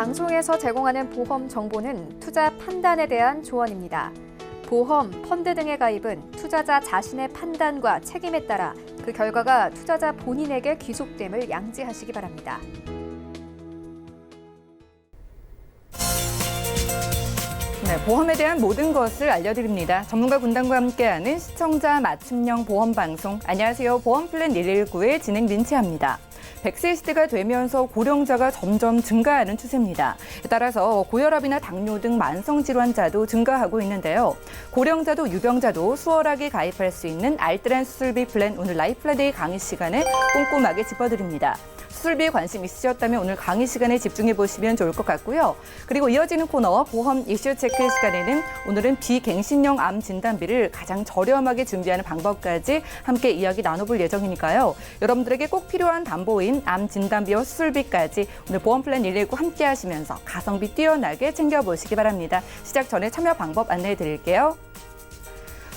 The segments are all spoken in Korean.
방송에서 제공하는 보험 정보는 투자 판단에 대한 조언입니다. 보험, 펀드 등의 가입은 투자자 자신의 판단과 책임에 따라 그 결과가 투자자 본인에게 귀속됨을 양지하시기 바랍니다. 네, 보험에 대한 모든 것을 알려드립니다. 전문가 군단과 함께하는 시청자 맞춤형 보험 방송. 안녕하세요. 보험플랜 119의 진행 민채합니다. 100세 시대가 되면서 고령자가 점점 증가하는 추세입니다. 따라서 고혈압이나 당뇨 등 만성질환자도 증가하고 있는데요. 고령자도 유병자도 수월하게 가입할 수 있는 알뜰한 수술비 플랜, 오늘 라이플라데이 강의 시간에 꼼꼼하게 짚어드립니다. 수술비에 관심 있으셨다면 오늘 강의 시간에 집중해 보시면 좋을 것 같고요. 그리고 이어지는 코너 보험 이슈 체크 시간에는 오늘은 비갱신형 암 진단비를 가장 저렴하게 준비하는 방법까지 함께 이야기 나눠볼 예정이니까요. 여러분들에게 꼭 필요한 담보인 암 진단비와 수술비까지 오늘 보험플랜 119 함께 하시면서 가성비 뛰어나게 챙겨보시기 바랍니다. 시작 전에 참여 방법 안내해 드릴게요.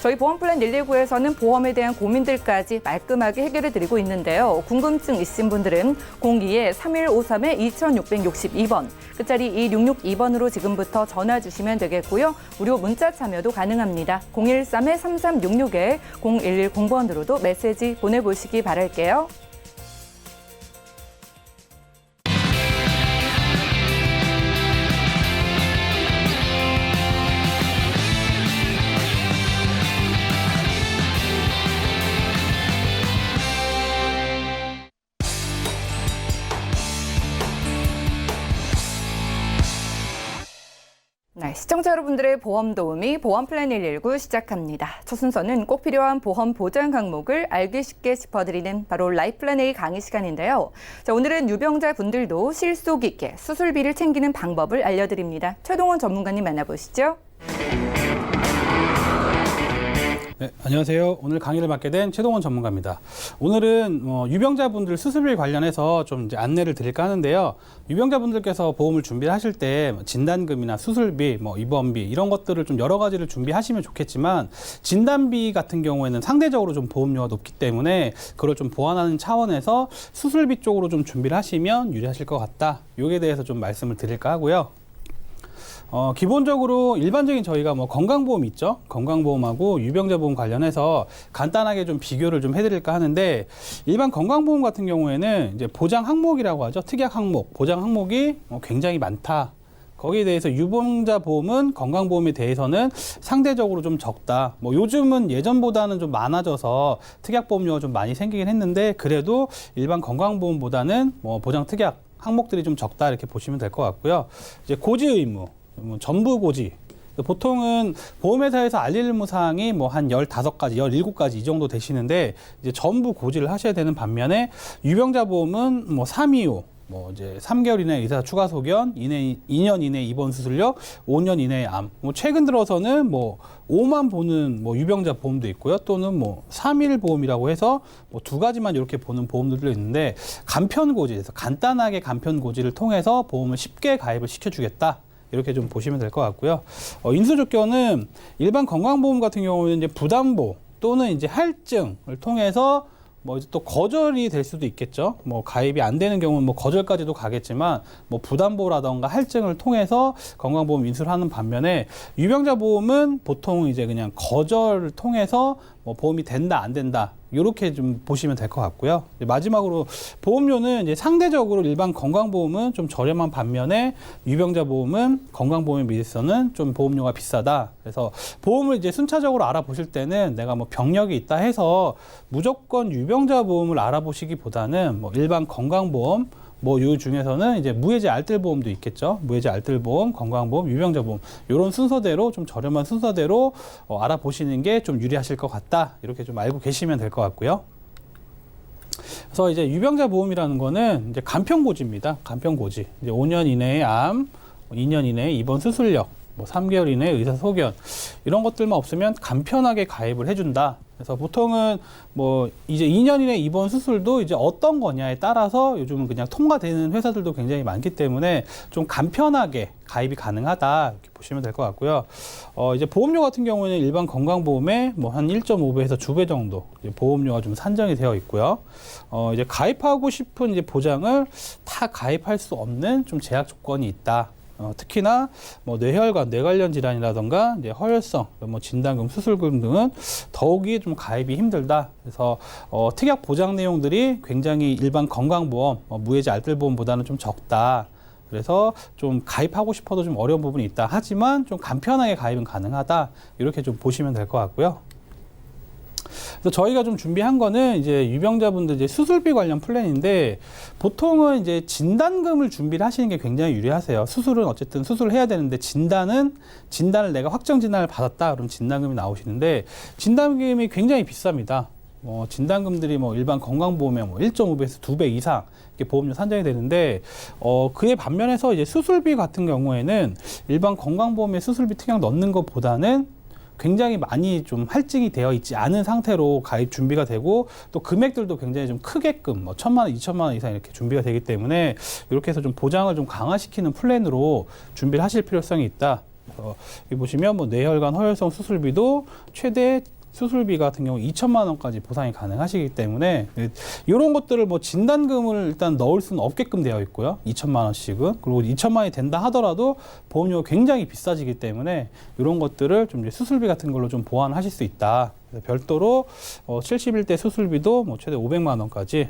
저희 보험플랜 119에서는 보험에 대한 고민들까지 말끔하게 해결해 드리고 있는데요. 궁금증 있으신 분들은 02-3153-2662번, 끝자리 2662번으로 지금부터 전화 주시면 되겠고요. 무료 문자 참여도 가능합니다. 013-3366-0110번으로도 메시지 보내보시기 바랄게요. 네, 시청자 여러분들의 보험 도우미 보험플랜 119 시작합니다. 첫 순서는 꼭 필요한 보험 보장 항목을 알기 쉽게 짚어드리는 바로 라이플랜 A 강의 시간인데요. 자, 오늘은 유병자 분들도 실속 있게 수술비를 챙기는 방법을 알려드립니다. 최동원 전문가님 만나보시죠. 네, 안녕하세요. 오늘 강의를 맡게 된 최동원 전문가입니다. 오늘은 유병자분들 수술비 관련해서 좀 이제 안내를 드릴까 하는데요. 유병자분들께서 보험을 준비를 하실 때 진단금이나 수술비, 입원비 이런 것들을 좀 여러 가지를 준비하시면 좋겠지만 진단비 같은 경우에는 상대적으로 좀 보험료가 높기 때문에 그걸 좀 보완하는 차원에서 수술비 쪽으로 좀 준비를 하시면 유리하실 것 같다. 요에 대해서 좀 말씀을 드릴까 하고요. 기본적으로 일반적인 저희가 건강보험 있죠? 건강보험하고 유병자보험 관련해서 간단하게 좀 비교를 좀 해드릴까 하는데, 일반 건강보험 같은 경우에는 이제 보장 항목이라고 하죠. 특약 항목, 보장 항목이 굉장히 많다. 거기에 대해서 유병자 보험은 건강보험에 대해서는 상대적으로 좀 적다. 요즘은 예전보다는 좀 많아져서 특약보험료가 좀 많이 생기긴 했는데, 그래도 일반 건강보험보다는 보장 특약 항목들이 좀 적다. 이렇게 보시면 될 것 같고요. 이제 고지 의무. 전부 고지. 보통은 보험회사에서 알릴 의무사항이 한 15가지, 17가지 이 정도 되시는데, 이제 전부 고지를 하셔야 되는 반면에, 유병자 보험은 325, 이제 3개월 이내 의사 추가 소견, 2년 이내 입원 수술력, 5년 이내 암. 최근 들어서는 5만 보는 유병자 보험도 있고요. 또는 3일 보험이라고 해서 두 가지만 이렇게 보는 보험들도 있는데, 간편 고지에서 간단하게 간편 고지를 통해서 보험을 쉽게 가입을 시켜주겠다. 이렇게 좀 보시면 될 것 같고요. 인수 조건은 일반 건강보험 같은 경우는 이제 부담보 또는 이제 할증을 통해서 이제 또 거절이 될 수도 있겠죠. 가입이 안 되는 경우는 거절까지도 가겠지만 부담보라던가 할증을 통해서 건강보험 인수를 하는 반면에, 유병자 보험은 보통 이제 그냥 거절을 통해서 보험이 된다 안 된다 이렇게 좀 보시면 될 것 같고요. 마지막으로 보험료는 이제 상대적으로 일반 건강보험은 좀 저렴한 반면에, 유병자 보험은 건강보험에 비해서는 좀 보험료가 비싸다. 그래서 보험을 이제 순차적으로 알아보실 때는 내가 병력이 있다 해서 무조건 유병자 보험을 알아보시기보다는 일반 건강보험, 요 중에서는 이제 무해지 알뜰보험도 있겠죠. 무해지 알뜰보험, 건강보험, 유병자보험 이런 순서대로 좀 저렴한 순서대로 알아보시는 게 좀 유리하실 것 같다. 이렇게 좀 알고 계시면 될 것 같고요. 그래서 이제 유병자보험이라는 거는 이제 간편고지입니다. 간편고지. 이제 5년 이내의 암, 2년 이내의 입원 수술력, 3개월 이내의 의사 소견 이런 것들만 없으면 간편하게 가입을 해준다. 그래서 보통은 뭐 이제 2년 이내 입원 수술도 이제 어떤 거냐에 따라서 요즘은 그냥 통과되는 회사들도 굉장히 많기 때문에 좀 간편하게 가입이 가능하다 이렇게 보시면 될 것 같고요. 이제 보험료 같은 경우에는 일반 건강보험에 뭐 한 1.5배에서 2배 정도 이제 보험료가 좀 산정이 되어 있고요. 이제 가입하고 싶은 이제 보장을 다 가입할 수 없는 좀 제약 조건이 있다. 특히나 뭐 뇌혈관, 뇌 관련 질환이라던가 이제 허혈성, 뭐 진단금, 수술금 등은 더욱이 좀 가입이 힘들다. 그래서 특약 보장 내용들이 굉장히 일반 건강보험, 무해지 알뜰보험보다는 좀 적다. 그래서 좀 가입하고 싶어도 좀 어려운 부분이 있다. 하지만 좀 간편하게 가입은 가능하다. 이렇게 좀 보시면 될 것 같고요. 그래서 저희가 좀 준비한 거는 이제 유병자분들 이제 수술비 관련 플랜인데 보통은 이제 진단금을 준비를 하시는 게 굉장히 유리하세요. 수술은 어쨌든 수술을 해야 되는데 진단을 내가 확정 진단을 받았다 그럼 진단금이 나오시는데 진단금이 굉장히 비쌉니다. 진단금들이 뭐 일반 건강보험에 뭐 1.5배에서 2배 이상 이렇게 보험료 산정이 되는데 그에 반면에서 이제 수술비 같은 경우에는 일반 건강보험에 수술비 특약 넣는 것보다는 굉장히 많이 좀 할증이 되어 있지 않은 상태로 가입 준비가 되고 또 금액들도 굉장히 좀 크게끔 뭐 1,000만 원, 2,000만 원 이상 이렇게 준비가 되기 때문에 이렇게 해서 좀 보장을 좀 강화시키는 플랜으로 준비를 하실 필요성이 있다. 여기 보시면 뭐 뇌혈관 허혈성 수술비도 최대 수술비 같은 경우 2,000만 원까지 보상이 가능하시기 때문에 이런 것들을 뭐 진단금을 일단 넣을 수는 없게끔 되어 있고요. 2,000만 원씩은. 그리고 2,000만 원이 된다 하더라도 보험료가 굉장히 비싸지기 때문에 이런 것들을 좀 이제 수술비 같은 걸로 좀 보완하실 수 있다. 그래서 별도로 71대 수술비도 뭐 최대 500만 원까지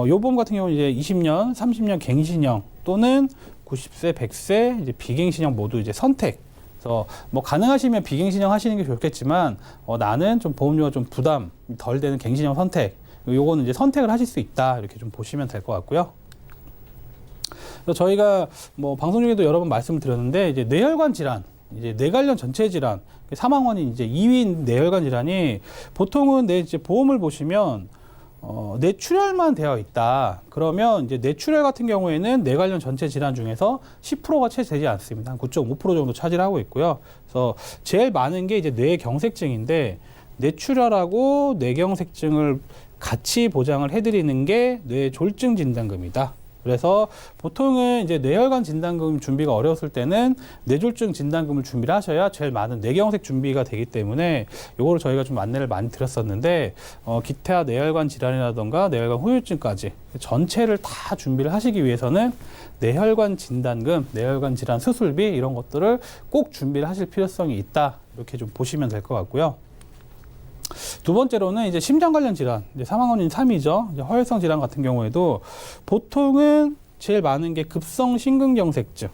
요 보험 같은 경우는 이제 20년, 30년 갱신형 또는 90세, 100세 이제 비갱신형 모두 이제 선택. 그래서 뭐 가능하시면 비갱신형 하시는 게 좋겠지만 나는 좀 보험료가 좀 부담 덜 되는 갱신형 선택. 요거는 이제 선택을 하실 수 있다. 이렇게 좀 보시면 될 것 같고요. 그래서 저희가 뭐 방송 중에도 여러 번 말씀을 드렸는데 이제 뇌혈관 질환, 이제 뇌 관련 전체 질환, 사망 원인 이제 2위인 뇌혈관 질환이 보통은 이제 보험을 보시면 뇌출혈만 되어 있다. 그러면 이제 뇌출혈 같은 경우에는 뇌 관련 전체 질환 중에서 10%가 채 되지 않습니다. 한 9.5% 정도 차지를 하고 있고요. 그래서 제일 많은 게 이제 뇌경색증인데 뇌출혈하고 뇌경색증을 같이 보장을 해드리는 게 뇌졸중 진단금이다. 그래서 보통은 이제 뇌혈관 진단금 준비가 어려웠을 때는 뇌졸중 진단금을 준비를 하셔야 제일 많은 뇌경색 준비가 되기 때문에 요거를 저희가 좀 안내를 많이 드렸었는데 기타 뇌혈관 질환이라던가 뇌혈관 후유증까지 전체를 다 준비를 하시기 위해서는 뇌혈관 진단금, 뇌혈관 질환 수술비 이런 것들을 꼭 준비를 하실 필요성이 있다. 이렇게 좀 보시면 될 것 같고요. 두 번째로는 이제 심장 관련 질환, 이제 사망 원인 3위죠. 이제 허혈성 질환 같은 경우에도 보통은 제일 많은 게 급성 심근경색증.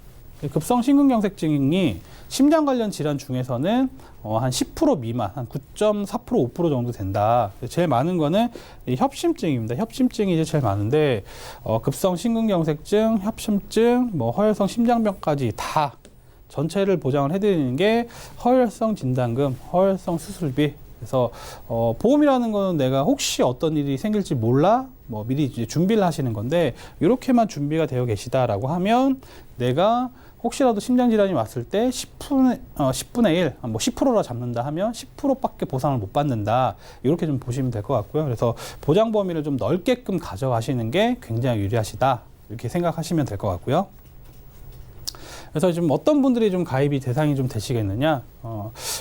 급성 심근경색증이 심장 관련 질환 중에서는 한 10% 미만, 한 9.4%, 5% 정도 된다. 제일 많은 거는 협심증입니다. 협심증이 이제 제일 많은데 급성 심근경색증, 협심증, 뭐 허혈성 심장병까지 다 전체를 보장을 해드리는 게 허혈성 진단금, 허혈성 수술비. 그래서 보험이라는 거는 내가 혹시 어떤 일이 생길지 몰라 뭐 미리 이제 준비를 하시는 건데 이렇게만 준비가 되어 계시다라고 하면 내가 혹시라도 심장 질환이 왔을 때 10분의 1, 뭐 10%라 잡는다 하면 10%밖에 보상을 못 받는다. 이렇게 좀 보시면 될 것 같고요. 그래서 보장 범위를 좀 넓게끔 가져가시는 게 굉장히 유리하시다. 이렇게 생각하시면 될 것 같고요. 그래서 지금 어떤 분들이 좀 가입이 대상이 좀 되시겠느냐?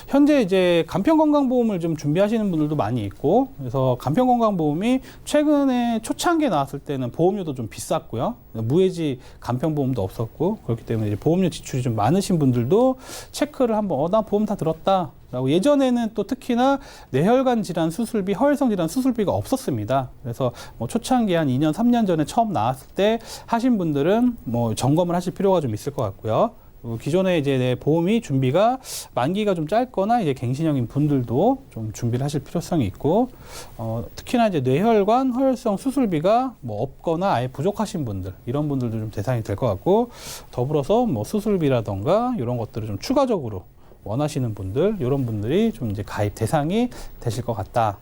현재 이제 간편건강보험을 좀 준비하시는 분들도 많이 있고, 그래서 간편건강보험이 최근에 초창기에 나왔을 때는 보험료도 좀 비쌌고요. 무해지 간편보험도 없었고, 그렇기 때문에 이제 보험료 지출이 좀 많으신 분들도 체크를 한번, 나 보험 다 들었다. 라고 예전에는 또 특히나 뇌혈관 질환 수술비, 허혈성 질환 수술비가 없었습니다. 그래서 뭐 초창기 한 2년, 3년 전에 처음 나왔을 때 하신 분들은 뭐 점검을 하실 필요가 좀 있을 것 같고요. 기존에 이제 내 보험이 준비가 만기가 좀 짧거나 이제 갱신형인 분들도 좀 준비를 하실 필요성이 있고, 특히나 이제 뇌혈관 허혈성 수술비가 뭐 없거나 아예 부족하신 분들, 이런 분들도 좀 대상이 될 것 같고, 더불어서 뭐 수술비라던가 이런 것들을 좀 추가적으로 원하시는 분들, 이런 분들이 좀 이제 가입 대상이 되실 것 같다.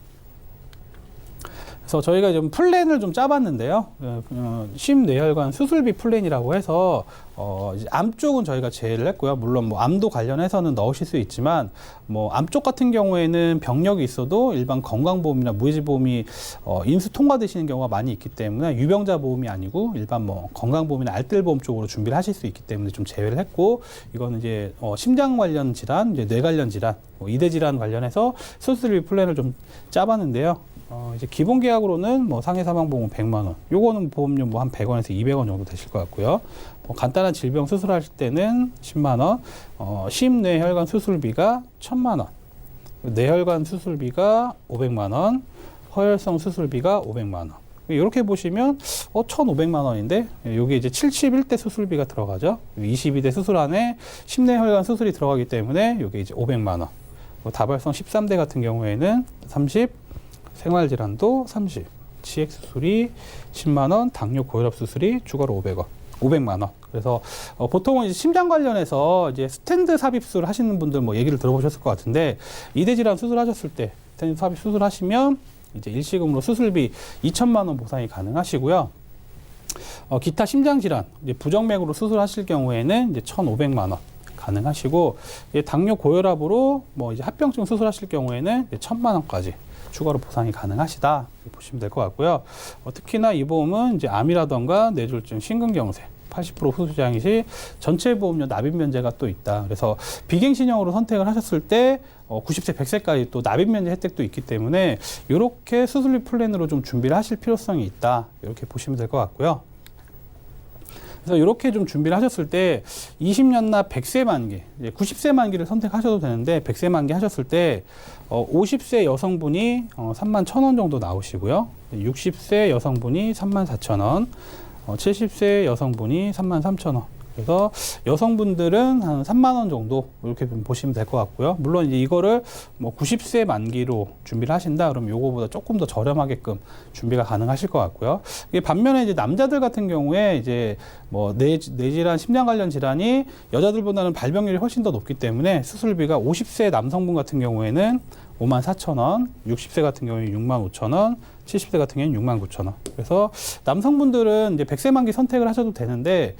그래서 저희가 좀 플랜을 좀 짜봤는데요. 심뇌혈관 수술비 플랜이라고 해서 이제 암 쪽은 저희가 제외를 했고요. 물론 뭐 암도 관련해서는 넣으실 수 있지만 뭐 암 쪽 같은 경우에는 병력이 있어도 일반 건강보험이나 무해지보험이 인수 통과되시는 경우가 많이 있기 때문에 유병자 보험이 아니고 일반 뭐 건강보험이나 알뜰보험 쪽으로 준비를 하실 수 있기 때문에 좀 제외를 했고, 이거는 이제 심장 관련 질환, 이제 뇌 관련 질환, 이대 질환 관련해서 수술비 플랜을 좀 짜봤는데요. 이제 기본 계약으로는 뭐 상해 사망보험 100만 원, 요거는 보험료 뭐 한 100원에서 200원 정도 되실 것 같고요. 뭐 간단한 질병 수술하실 때는 10만 원, 심뇌혈관 수술비가 1,000만 원, 뇌혈관 수술비가 500만 원, 허혈성 수술비가 500만 원. 이렇게 보시면 1,500만 원인데 여기 이제 71대 수술비가 들어가죠. 22대 수술 안에 심뇌혈관 수술이 들어가기 때문에 여기 이제 500만 원. 다발성 13대 같은 경우에는 30, 생활질환도 30, 치액 수술이 10만 원, 당뇨 고혈압 수술이 추가로 500만 원. 그래서 보통은 이제 심장 관련해서 이제 스탠드 삽입술 하시는 분들 뭐 얘기를 들어보셨을 것 같은데, 이대 질환 수술하셨을 때 스탠드 삽입 수술하시면 이제 일시금으로 수술비 2천만 원 보상이 가능하시고요. 기타 심장 질환, 이제 부정맥으로 수술하실 경우에는 이제 1,500만 원 가능하시고, 당뇨 고혈압으로 뭐 이제 합병증 수술하실 경우에는 1,000만 원까지 추가로 보상이 가능하시다 보시면 될 것 같고요. 특히나 이 보험은 이제 암이라던가 뇌졸중, 심근경색 80% 후수장 시 전체 보험료 납입 면제가 또 있다. 그래서 비갱신형으로 선택을 하셨을 때 90세, 100세까지 또 납입 면제 혜택도 있기 때문에 이렇게 수술비 플랜으로 좀 준비를 하실 필요성이 있다. 이렇게 보시면 될 것 같고요. 그래서 이렇게 좀 준비를 하셨을 때 20년 납 100세 만기, 90세 만기를 선택하셔도 되는데 100세 만기 하셨을 때 50세 여성분이 31,000원 정도 나오시고요. 60세 여성분이 34,000원, 70세 여성분이 33,000원. 그래서 여성분들은 한 3만 원 정도 이렇게 좀 보시면 될 것 같고요. 물론 이제 이거를 뭐 90세 만기로 준비를 하신다 그러면 요거보다 조금 더 저렴하게끔 준비가 가능하실 것 같고요. 이게 반면에 이제 남자들 같은 경우에 이제 뭐 뇌질환, 심장 관련 질환이 여자들보다는 발병률이 훨씬 더 높기 때문에 수술비가 50세 남성분 같은 경우에는 54,000원, 60세 같은 경우에 65,000원, 70세 같은 경우에는 69,000원. 그래서 남성분들은 이제 100세 만기 선택을 하셔도 되는데,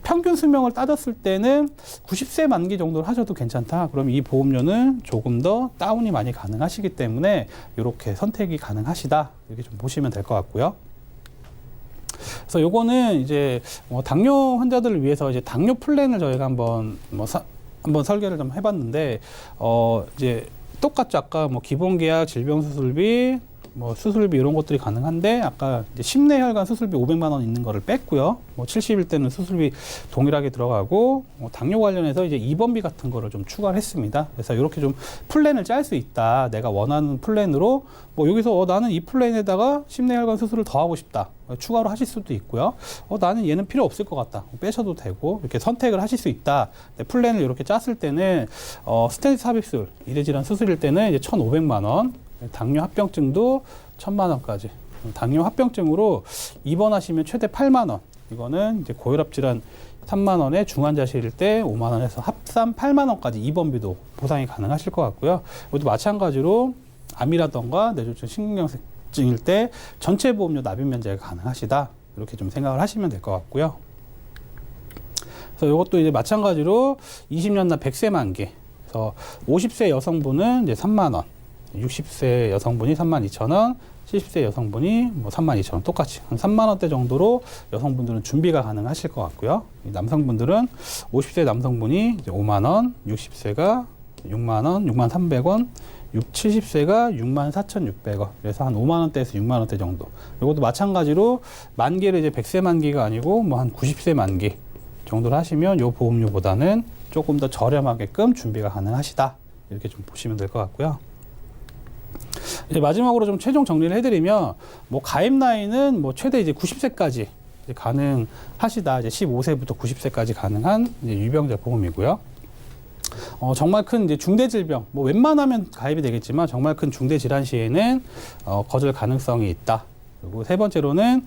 평균 수명을 따졌을 때는 90세 만기 정도를 하셔도 괜찮다. 그럼 이 보험료는 조금 더 다운이 많이 가능하시기 때문에 이렇게 선택이 가능하시다. 이렇게 좀 보시면 될 것 같고요. 그래서 요거는 이제 당뇨 환자들을 위해서 이제 당뇨 플랜을 저희가 한번 설계를 좀 해봤는데, 이제 똑같죠. 아까 뭐 기본 계약, 질병 수술비, 뭐 수술비 이런 것들이 가능한데, 아까 이제 심뇌혈관 수술비 500만 원 있는 거를 뺐고요. 뭐 70일 때는 수술비 동일하게 들어가고, 당뇨 관련해서 이제 입원비 같은 거를 좀 추가를 했습니다. 그래서 이렇게 좀 플랜을 짤 수 있다. 내가 원하는 플랜으로 뭐 여기서 나는 이 플랜에다가 심뇌혈관 수술을 더 하고 싶다. 추가로 하실 수도 있고요. 나는 얘는 필요 없을 것 같다. 빼셔도 되고, 이렇게 선택을 하실 수 있다. 플랜을 이렇게 짰을 때는 스탠드 삽입술, 이대 질환 수술일 때는 이제 1,500만 원, 당뇨 합병증도 1,000만 원까지. 당뇨 합병증으로 입원하시면 최대 8만 원. 이거는 이제 고혈압 질환 3만 원에 중환자실일 때 5만 원에서 합산 8만 원까지 입원비도 보상이 가능하실 것 같고요. 이것도 마찬가지로 암이라던가 뇌졸중, 심근경색증일 때 전체 보험료 납입 면제가 가능하시다. 이렇게 좀 생각을 하시면 될 것 같고요. 그래서 이것도 이제 마찬가지로 20년 납 100세 만기. 그래서 50세 여성분은 이제 3만 원. 60세 여성분이 32,000원, 70세 여성분이 뭐 32,000원 똑같이 한 3만 원대 정도로 여성분들은 준비가 가능하실 것 같고요. 남성분들은 50세 남성분이 이제 5만 원, 60세가 6만 원, 6만 300원, 70세가 6만 4,600원. 그래서 한 5만 원대에서 6만 원대 정도. 이것도 마찬가지로 만기를 이제 100세 만기가 아니고 뭐 한 90세 만기 정도를 하시면 요 보험료보다는 조금 더 저렴하게끔 준비가 가능하시다. 이렇게 좀 보시면 될 것 같고요. 이제 마지막으로 좀 최종 정리를 해드리면, 뭐 가입 나이는 뭐 최대 이제 90세까지 이제 가능하시다. 이제 15세부터 90세까지 가능한 이제 유병자 보험이고요. 정말 큰 이제 중대 질병, 뭐 웬만하면 가입이 되겠지만 정말 큰 중대 질환 시에는 거절 가능성이 있다. 그리고 세 번째로는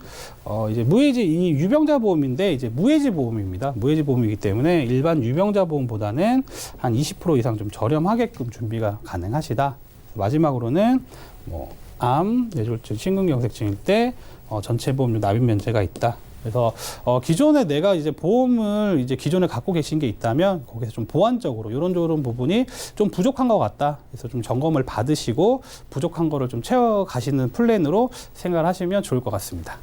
이제 무해지, 이 유병자 보험인데 이제 무해지 보험입니다. 무해지 보험이기 때문에 일반 유병자 보험보다는 한 20% 이상 좀 저렴하게끔 준비가 가능하시다. 마지막으로는 뭐 암, 뇌졸중, 심근경색증일 때 전체 보험료 납입 면제가 있다. 그래서 기존에 내가 이제 보험을 이제 기존에 갖고 계신 게 있다면 거기서 좀 보완적으로 이런 부분이 좀 부족한 것 같다. 그래서 좀 점검을 받으시고 부족한 거를 좀 채워 가시는 플랜으로 생각을 하시면 좋을 것 같습니다.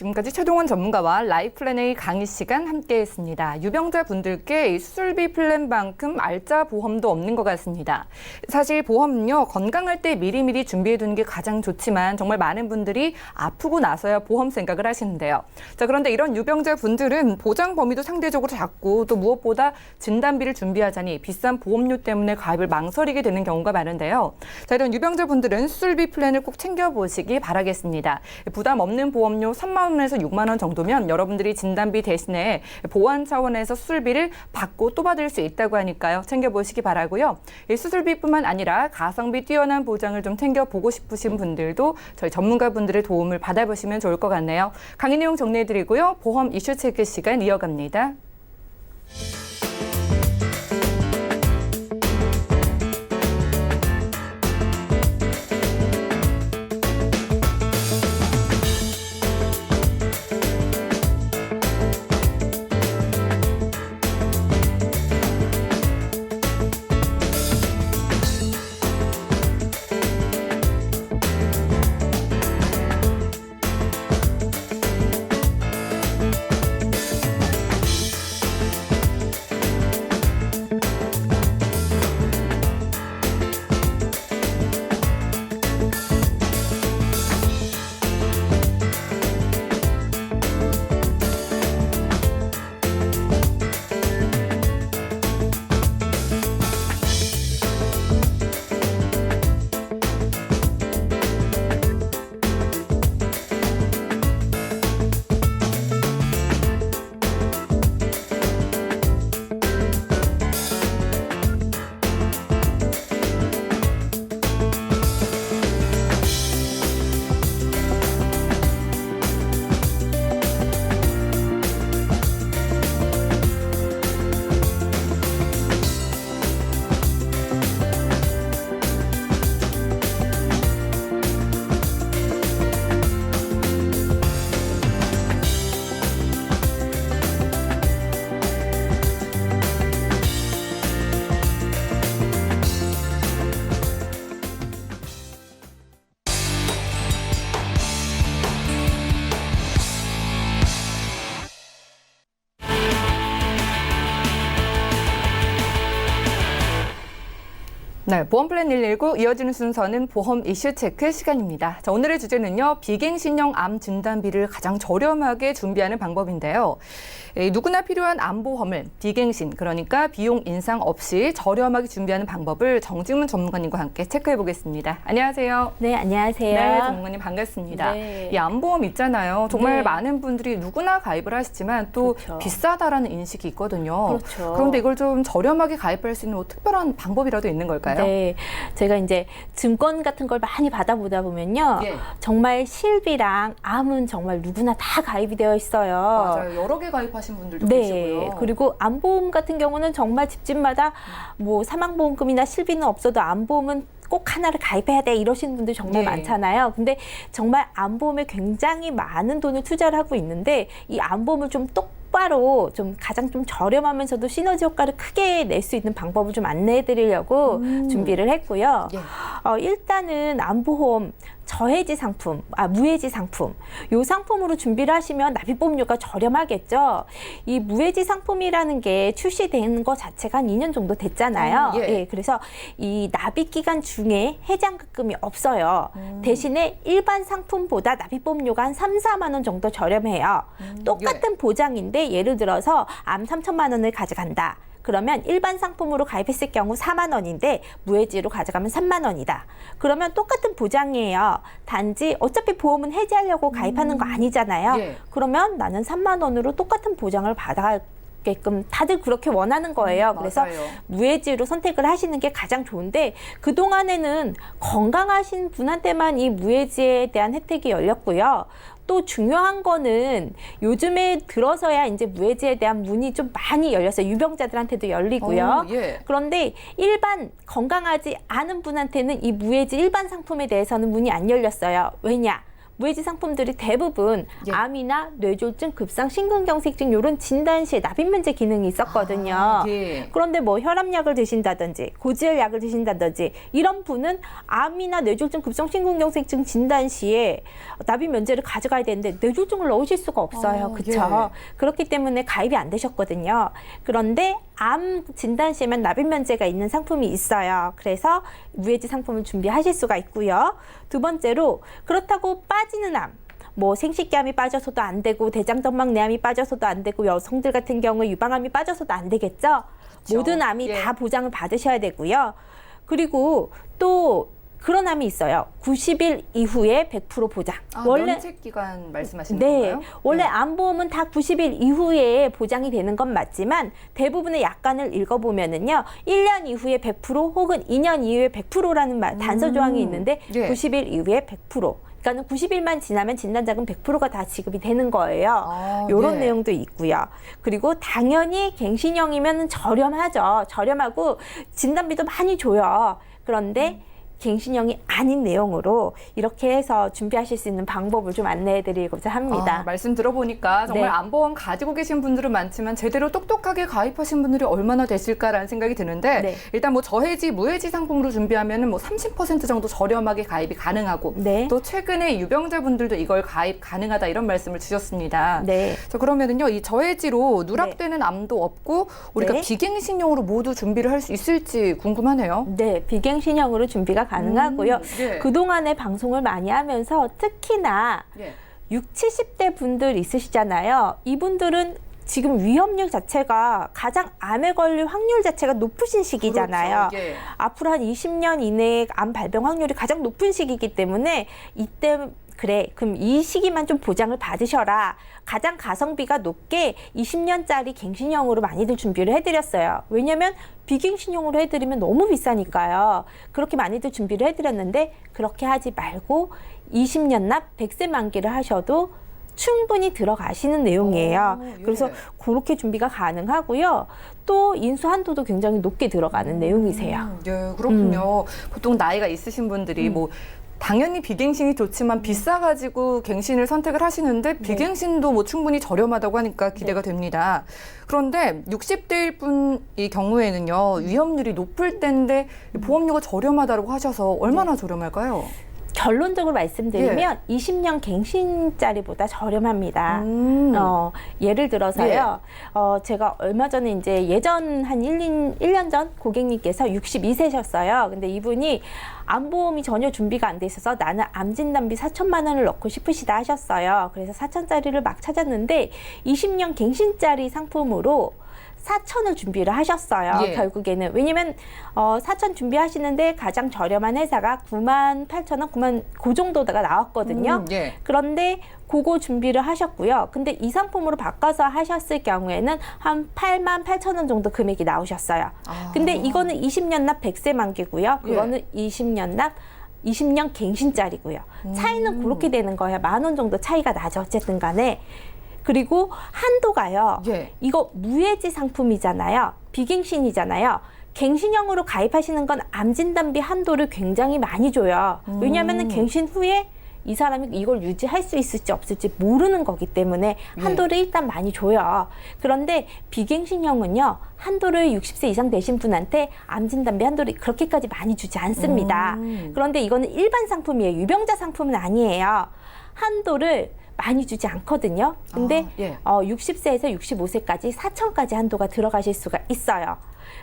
지금까지 최동원 전문가와 라이프 플랜의 강의 시간 함께했습니다. 유병자 분들께 수술비 플랜만큼 알짜 보험도 없는 것 같습니다. 사실 보험은요, 건강할 때 미리미리 준비해두는 게 가장 좋지만 정말 많은 분들이 아프고 나서야 보험 생각을 하시는데요. 자, 그런데 이런 유병자 분들은 보장 범위도 상대적으로 작고 또 무엇보다 진단비를 준비하자니 비싼 보험료 때문에 가입을 망설이게 되는 경우가 많은데요. 자, 이런 유병자 분들은 수술비 플랜을 꼭 챙겨보시기 바라겠습니다. 부담 없는 보험료 3만 원에서 6만 원 정도면 여러분들이 진단비 대신에 보완 차원에서 수술비를 받고 또 받을 수 있다고 하니까요. 챙겨보시기 바라고요. 이 수술비뿐만 아니라 가성비 뛰어난 보장을 좀 챙겨보고 싶으신 분들도 저희 전문가분들의 도움을 받아보시면 좋을 것 같네요. 강의 내용 정리해드리고요. 보험 이슈 체크 시간 이어갑니다. 네, 보험 플랜 119 이어지는 순서는 보험 이슈 체크 시간입니다. 자, 오늘의 주제는요, 비갱신형 암 진단비를 가장 저렴하게 준비하는 방법인데요. 누구나 필요한 암보험을 비갱신, 그러니까 비용 인상 없이 저렴하게 준비하는 방법을 정지문 전문가님과 함께 체크해 보겠습니다. 안녕하세요. 네, 안녕하세요. 네, 전문가님 반갑습니다. 네. 이 암보험 있잖아요. 정말 네. 많은 분들이 누구나 가입을 하시지만 또 그렇죠. 비싸다라는 인식이 있거든요. 그렇죠. 그런데 이걸 좀 저렴하게 가입할 수 있는 뭐 특별한 방법이라도 있는 걸까요? 네, 제가 이제 증권 같은 걸 많이 받아보다 보면요, 예. 정말 실비랑 암은 정말 누구나 다 가입이 되어 있어요. 맞아요. 여러 개 가입하신 분들도 네, 계시고요. 그리고 암보험 같은 경우는 정말 집집마다 뭐 사망보험금이나 실비는 없어도 암보험은 꼭 하나를 가입해야 돼 이러시는 분들 정말 네. 많잖아요. 근데 정말 암보험에 굉장히 많은 돈을 투자를 하고 있는데 이 암보험을 좀 똑바로 좀 가장 좀 저렴하면서도 시너지 효과를 크게 낼 수 있는 방법을 좀 안내해 드리려고 준비를 했고요. 예. 일단은 암보험 저해지 상품, 무해지 상품. 요 상품으로 준비를 하시면 납입보험료가 저렴하겠죠. 이 무해지 상품이라는 게 출시된 거 자체가 한 2년 정도 됐잖아요. 예. 그래서 이 납입 기간 중에 해장급금이 없어요. 대신에 일반 상품보다 납입보험료가 한 3, 4만 원 정도 저렴해요. 똑같은 보장인데 예를 들어서 암 3천만 원을 가져간다. 그러면 일반 상품으로 가입했을 경우 4만 원인데 무해지로 가져가면 3만 원이다. 그러면 똑같은 보장이에요. 단지 어차피 보험은 해지하려고 가입하는 거 아니잖아요. 예. 그러면 나는 3만 원으로 똑같은 보장을 받아게끔 다들 그렇게 원하는 거예요. 그래서 맞아요. 무해지로 선택을 하시는 게 가장 좋은데 그동안에는 건강하신 분한테만 이 무해지에 대한 혜택이 열렸고요. 또 중요한 거는 요즘에 들어서야 이제 무해지에 대한 문이 좀 많이 열렸어요. 유병자들한테도 열리고요. 예. 그런데 일반 건강하지 않은 분한테는 이 무해지 일반 상품에 대해서는 문이 안 열렸어요. 왜냐? 무해지 상품들이 대부분 예. 암이나 뇌졸중, 급성 심근경색증 이런 진단 시에 납입면제 기능이 있었거든요. 예. 그런데 뭐 혈압약을 드신다든지 고지혈약을 드신다든지 이런 분은 암이나 뇌졸중, 급성 심근경색증 진단 시에 납입면제를 가져가야 되는데 뇌졸중을 넣으실 수가 없어요. 그렇죠? 그렇기 때문에 가입이 안 되셨거든요. 그런데 암 진단 시에만 납입면제가 있는 상품이 있어요. 그래서 무해지 상품을 준비하실 수가 있고요. 두 번째로 그렇다고 빠지는 암, 뭐 생식기암이 빠져서도 안 되고 대장점막내암이 빠져서도 안 되고 여성들 같은 경우에 유방암이 빠져서도 안 되겠죠. 그렇죠. 모든 암이 예. 다 보장을 받으셔야 되고요. 그리고 또 그런 암이 있어요. 90일 이후에 100% 보장. 면책 기간 말씀하시는 네, 건가요? 원래 암보험은 다 90일 이후에 보장이 되는 건 맞지만 대부분의 약관을 읽어보면은요, 1년 이후에 100% 혹은 2년 이후에 100%라는 단서 조항이 있는데 예. 90일 이후에 100%. 그러니까 90일만 지나면 진단자금 100%가 다 지급이 되는 거예요. 이런 네. 내용도 있고요. 그리고 당연히 갱신형이면 저렴하죠. 저렴하고 진단비도 많이 줘요. 그런데 갱신형이 아닌 내용으로 이렇게 해서 준비하실 수 있는 방법을 좀 안내해드리고자 합니다. 말씀 들어보니까 정말 네. 암보험 가지고 계신 분들은 많지만 제대로 똑똑하게 가입하신 분들이 얼마나 됐을까라는 생각이 드는데 네. 일단 뭐 저해지, 무해지 상품으로 준비하면은 뭐 30% 정도 저렴하게 가입이 가능하고 네. 또 최근에 유병자분들도 이걸 가입 가능하다 이런 말씀을 주셨습니다. 네. 자, 그러면은요 이 저해지로 누락되는 암도 없고 우리가 네. 비갱신형으로 모두 준비를 할 수 있을지 궁금하네요. 네, 비갱신형으로 준비가 가능하고요. 예. 그동안에 방송을 많이 하면서 특히나 예. 60, 70대 분들 있으시잖아요. 이분들은 지금 위험률 자체가 가장 암에 걸릴 확률 자체가 높으신 시기잖아요. 그렇죠. 예. 앞으로 한 20년 이내에 암 발병 확률이 가장 높은 시기이기 때문에 이때 그래, 그럼 이 시기만 좀 보장을 받으셔라. 가장 가성비가 높게 20년짜리 갱신형으로 많이들 준비를 해드렸어요. 왜냐하면 비갱신형으로 해드리면 너무 비싸니까요. 그렇게 많이들 준비를 해드렸는데 그렇게 하지 말고 20년 납 100세 만기를 하셔도 충분히 들어가시는 내용이에요. 예. 그래서 그렇게 준비가 가능하고요. 또 인수 한도도 굉장히 높게 들어가는 내용이세요. 예, 그렇군요. 보통 나이가 있으신 분들이 뭐 당연히 비갱신이 좋지만 비싸가지고 갱신을 선택을 하시는데 비갱신도 뭐 충분히 저렴하다고 하니까 기대가 됩니다. 그런데 60대일 분의 경우에는요, 위험률이 높을 때인데 보험료가 저렴하다고 하셔서 얼마나 저렴할까요? 결론적으로 말씀드리면 20년 갱신짜리보다 저렴합니다. 예를 들어서요. 제가 얼마 전에 이제 예전 한 1년 전 고객님께서 62세셨어요. 근데 이분이 암보험이 전혀 준비가 안 돼 있어서 나는 암진단비 4천만 원을 넣고 싶으시다 하셨어요. 그래서 4천짜리를 막 찾았는데 20년 갱신짜리 상품으로 4천을 준비를 하셨어요. 예. 결국에는. 왜냐면 4천 준비하시는데 가장 저렴한 회사가 9만 8천 원, 9만 그 정도가 나왔거든요. 예. 그런데 그거 준비를 하셨고요. 근데 이 상품으로 바꿔서 하셨을 경우에는 한 8만 8천 원 정도 금액이 나오셨어요. 근데 이거는 20년 납 100세 만기고요. 그거는 20년 납 20년 갱신짜리고요. 차이는 그렇게 되는 거예요. 10,000원 정도 차이가 나죠. 어쨌든 간에. 그리고 한도가요. 예. 이거 무해지 상품이잖아요. 비갱신이잖아요. 갱신형으로 가입하시는 건 암진단비 한도를 굉장히 많이 줘요. 왜냐하면 갱신 후에 이 사람이 이걸 유지할 수 있을지 없을지 모르는 거기 때문에 한도를 일단 많이 줘요. 그런데 비갱신형은요. 한도를 60세 이상 되신 분한테 암진단비 한도를 그렇게까지 많이 주지 않습니다. 그런데 이거는 일반 상품이에요. 유병자 상품은 아니에요. 한도를 많이 주지 않거든요. 근데 60세에서 65세까지 4천까지 한도가 들어가실 수가 있어요.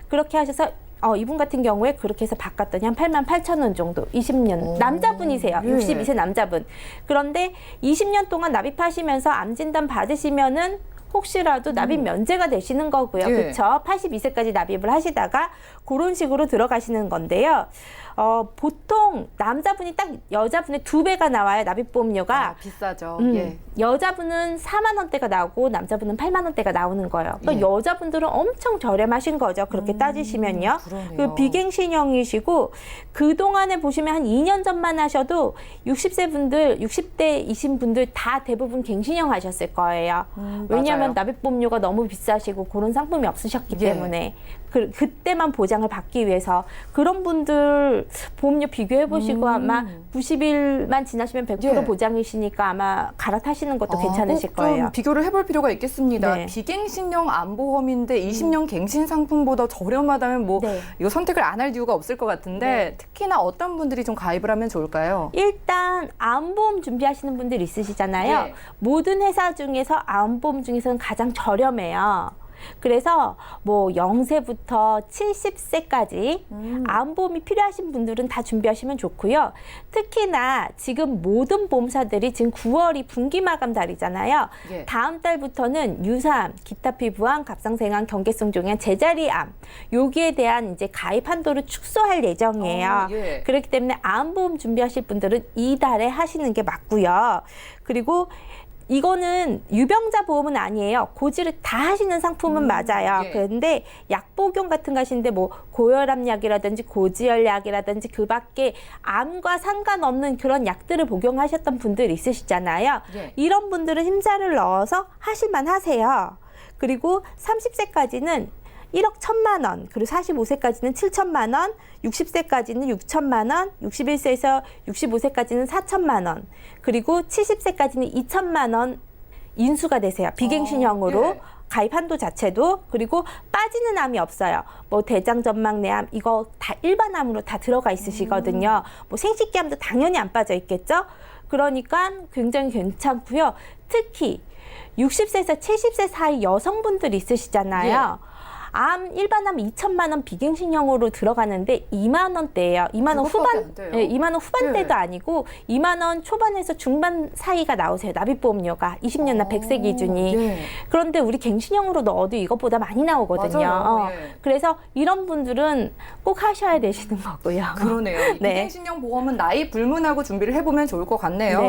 그렇게 하셔서 이분 같은 경우에 그렇게 해서 바꿨더니 한 8만 8천 원 정도 20년 남자분이세요. 62세 남자분. 그런데 20년 동안 납입하시면서 암진단 받으시면은 혹시라도 납입 면제가 되시는 거고요. 예. 그렇죠? 82세까지 납입을 하시다가 그런 식으로 들어가시는 건데요. 보통 남자분이 딱 여자분의 2배가 나와요. 납입보험료가. 비싸죠. 여자분은 4만 원대가 나오고 남자분은 8만 원대가 나오는 거예요. 그러니까 여자분들은 엄청 저렴하신 거죠. 그렇게 따지시면요. 그 비갱신형이시고 그동안에 보시면 한 2년 전만 하셔도 60세 분들, 60대이신 분들 다 대부분 갱신형 하셨을 거예요. 왜냐하면 납입보험료가 너무 비싸시고 그런 상품이 없으셨기 때문에 그때만 보장을 받기 위해서 그런 분들 보험료 비교해 보시고 아마 90일만 지나시면 100% 보장이시니까 아마 갈아타시는 것도 괜찮으실 거예요. 좀 비교를 해볼 필요가 있겠습니다. 네. 비갱신형 암보험인데 20년 갱신 상품보다 저렴하다면 뭐 이거 선택을 안 할 이유가 없을 것 같은데 특히나 어떤 분들이 좀 가입을 하면 좋을까요? 일단 암보험 준비하시는 분들 있으시잖아요. 모든 회사 중에서 암보험 중에서는 가장 저렴해요. 그래서 뭐 0세부터 70세까지 암보험이 필요하신 분들은 다 준비하시면 좋고요. 특히나 지금 모든 보험사들이 지금 9월이 분기 마감 달이잖아요. 다음 달부터는 유사암, 기타 피부암, 갑상생암, 경계성 종양, 제자리암 여기에 대한 이제 가입 한도를 축소할 예정이에요. 그렇기 때문에 암보험 준비하실 분들은 이달에 하시는 게 맞고요. 그리고 이거는 유병자 보험은 아니에요. 고지를 다 하시는 상품은 맞아요. 그런데 약 복용 같은 거 하시는데 뭐 고혈압 약이라든지 고지혈 약이라든지 그 밖에 암과 상관없는 그런 약들을 복용하셨던 분들 있으시잖아요. 이런 분들은 심사를 넣어서 하실만 하세요. 그리고 30세까지는 1억 1천만 원, 그리고 45세까지는 7천만 원, 60세까지는 6천만 원, 61세에서 65세까지는 4천만 원, 그리고 70세까지는 2천만 원 인수가 되세요. 비갱신형으로. 가입 한도 자체도. 그리고 빠지는 암이 없어요. 뭐 대장 전망내암 이거 다 일반암으로 다 들어가 있으시거든요. 뭐 생식기암도 당연히 안 빠져 있겠죠. 그러니까 굉장히 괜찮고요. 특히 60세에서 70세 사이 여성분들 있으시잖아요. 일반암 2천만 원 비갱신형으로 들어가는데 2만 원대예요. 2만 원 후반, 2만 원 후반대도 아니고 2만 원 초반에서 중반 사이가 나오세요. 납입보험료가 20년 납 100세 기준이. 그런데 우리 갱신형으로 넣어도 이것보다 많이 나오거든요. 그래서 이런 분들은 꼭 하셔야 되시는 거고요. 그러네요. 비갱신형 보험은 나이 불문하고 준비를 해보면 좋을 것 같네요.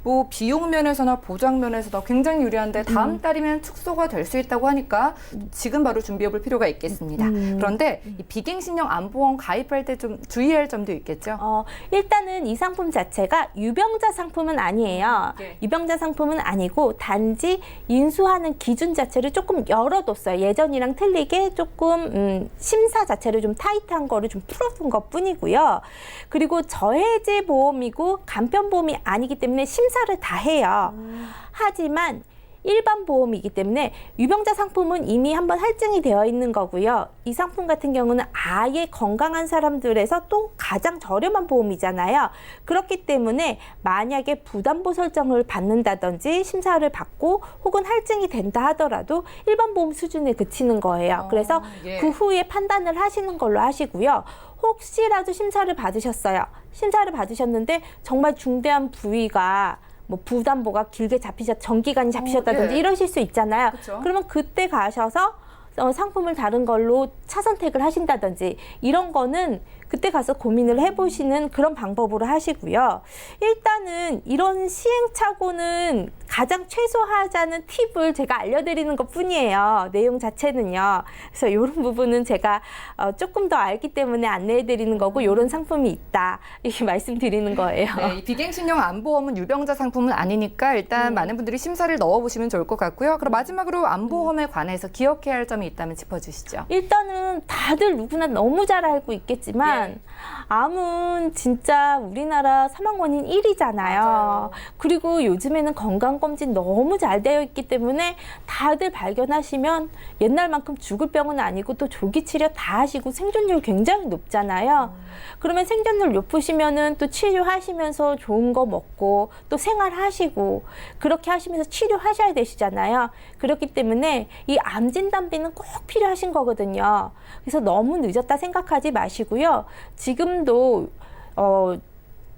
뭐 비용 면에서나 보장 면에서도 굉장히 유리한데 다음 달이면 축소가 될 수 있다고 하니까 지금 바로 준비해볼 필요가 있겠습니다. 그런데 이 비갱신형 암보험 가입할 때 좀 주의할 점도 있겠죠? 일단은 이 상품 자체가 유병자 상품은 아니에요. 유병자 상품은 아니고 단지 인수하는 기준 자체를 조금 열어뒀어요. 예전이랑 틀리게 조금 심사 자체를 좀 타이트한 거를 좀 풀어둔 것 뿐이고요. 그리고 저해제 보험이고 간편보험이 아니기 때문에 심사를 다 해요. 하지만 일반 보험이기 때문에 유병자 상품은 이미 한번 할증이 되어 있는 거고요. 이 상품 같은 경우는 아예 건강한 사람들에서 또 가장 저렴한 보험이잖아요. 그렇기 때문에 만약에 부담보 설정을 받는다든지 심사를 받고 혹은 할증이 된다 하더라도 일반 보험 수준에 그치는 거예요. 그래서 그 후에 판단을 하시는 걸로 하시고요. 혹시라도 심사를 받으셨어요. 심사를 받으셨는데 정말 중대한 부위가 뭐 부담보가 길게 장기간이 잡히셨다든지 이러실 수 있잖아요. 그러면 그때 가셔서 상품을 다른 걸로 차선택을 하신다든지 이런 거는 그때 가서 고민을 해보시는 그런 방법으로 하시고요. 일단은 이런 시행착오는 가장 최소화하자는 팁을 제가 알려드리는 것 뿐이에요. 내용 자체는요. 그래서 이런 부분은 제가 조금 더 알기 때문에 안내해드리는 거고 이런 상품이 있다 이렇게 말씀드리는 거예요. 이 비갱신형 암보험은 유병자 상품은 아니니까 일단 많은 분들이 심사를 넣어보시면 좋을 것 같고요. 그럼 마지막으로 암보험에 관해서 기억해야 할 점이 있다면 짚어주시죠. 일단은 다들 누구나 너무 잘 알고 있겠지만 암은 진짜 우리나라 사망 원인 1위잖아요. 그리고 요즘에는 건강검진 너무 잘 되어 있기 때문에 다들 발견하시면 옛날만큼 죽을 병은 아니고 또 조기 치료 다 하시고 생존율 굉장히 높잖아요. 그러면 생존율 높으시면은 또 치료하시면서 좋은 거 먹고 또 생활하시고 그렇게 하시면서 치료하셔야 되시잖아요. 그렇기 때문에 이 암 진단비는 꼭 필요하신 거거든요. 그래서 너무 늦었다 생각하지 마시고요. 지금도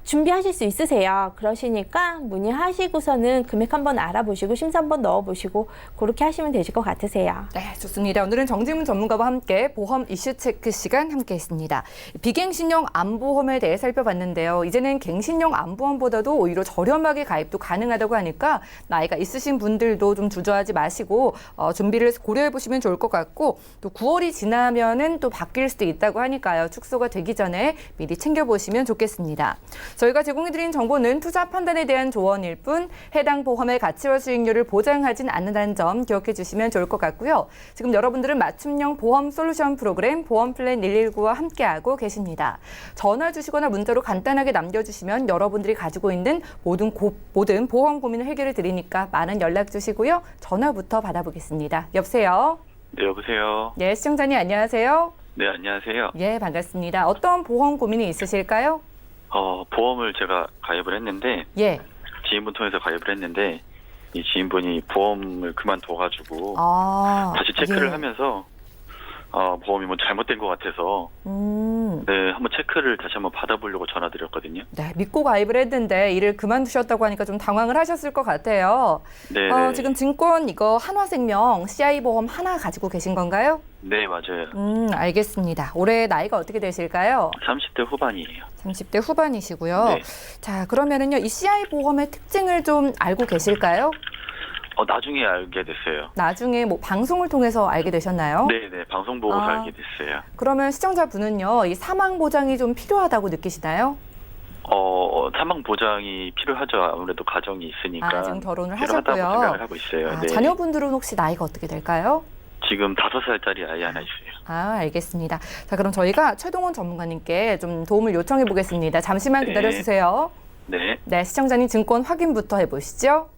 준비하실 수 있으세요. 그러시니까 문의하시고서는 금액 한번 알아보시고 심사 한번 넣어보시고 그렇게 하시면 되실 것 같으세요. 네, 좋습니다. 오늘은 정지문 전문가와 함께 보험 이슈 체크 시간 함께했습니다. 비갱신형 암보험에 대해 살펴봤는데요. 이제는 갱신형 암보험보다도 오히려 저렴하게 가입도 가능하다고 하니까 나이가 있으신 분들도 좀 주저하지 마시고 준비를 고려해 보시면 좋을 것 같고 또 9월이 지나면은 또 바뀔 수도 있다고 하니까요. 축소가 되기 전에 미리 챙겨보시면 좋겠습니다. 저희가 제공해드린 정보는 투자 판단에 대한 조언일 뿐 해당 보험의 가치와 수익률을 보장하진 않는다는 점 기억해 주시면 좋을 것 같고요. 지금 여러분들은 맞춤형 보험 솔루션 프로그램 보험 플랜 119와 함께하고 계십니다. 전화 주시거나 문자로 간단하게 남겨주시면 여러분들이 가지고 있는 모든 보험 고민을 해결해 드리니까 많은 연락 주시고요. 전화부터 받아보겠습니다. 여보세요? 네, 여보세요. 네, 시청자님 안녕하세요. 네, 안녕하세요. 예, 반갑습니다. 어떤 보험 고민이 있으실까요? 보험을 제가 가입을 했는데, 예. 지인분 통해서 가입을 했는데, 이 지인분이 보험을 그만둬가지고, 다시 체크를 예. 하면서, 보험이 뭐 잘못된 것 같아서, 네, 한번 체크를 다시 한번 받아보려고 전화드렸거든요. 네, 믿고 가입을 했는데 일을 그만두셨다고 하니까 좀 당황을 하셨을 것 같아요. 네. 지금 증권 이거 한화생명 CI 보험 하나 가지고 계신 건가요? 네, 맞아요. 알겠습니다. 올해 나이가 어떻게 되실까요? 30대 후반이에요. 30대 후반이시고요. 네. 자, 그러면은요, 이 CI 보험의 특징을 좀 알고 계실까요? 나중에 알게 됐어요. 나중에 뭐 방송을 통해서 알게 되셨나요? 네, 방송 보고서 알게 됐어요. 그러면 시청자분은요, 이 사망 보장이 좀 필요하다고 느끼시나요? 사망 보장이 필요하죠. 아무래도 가정이 있으니까. 지금 결혼을 필요하다고 하셨고요. 생각을 하고 있어요. 네. 자녀분들은 혹시 나이가 어떻게 될까요? 지금 5살짜리 아이 하나 있어요. 알겠습니다. 자, 그럼 저희가 최동원 전문가님께 좀 도움을 요청해 보겠습니다. 잠시만 네. 기다려주세요. 네. 네, 시청자님 증권 확인부터 해보시죠.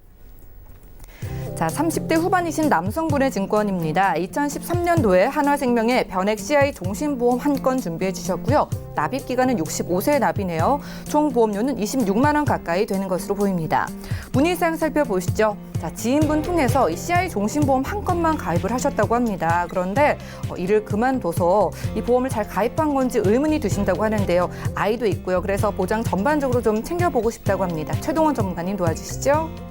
자, 30대 후반이신 남성분의 증권입니다. 2013년도에 한화생명에 변액 CI 종신보험 한 건 준비해 주셨고요. 납입 기간은 65세 납이네요. 총 보험료는 26만 원 가까이 되는 것으로 보입니다. 문의사항 살펴보시죠. 자, 지인분 통해서 이 CI 종신보험 한 건만 가입을 하셨다고 합니다. 그런데 이를 그만둬서 이 보험을 잘 가입한 건지 의문이 드신다고 하는데요. 아이도 있고요. 그래서 보장 전반적으로 좀 챙겨보고 싶다고 합니다. 최동원 전문가님 도와주시죠.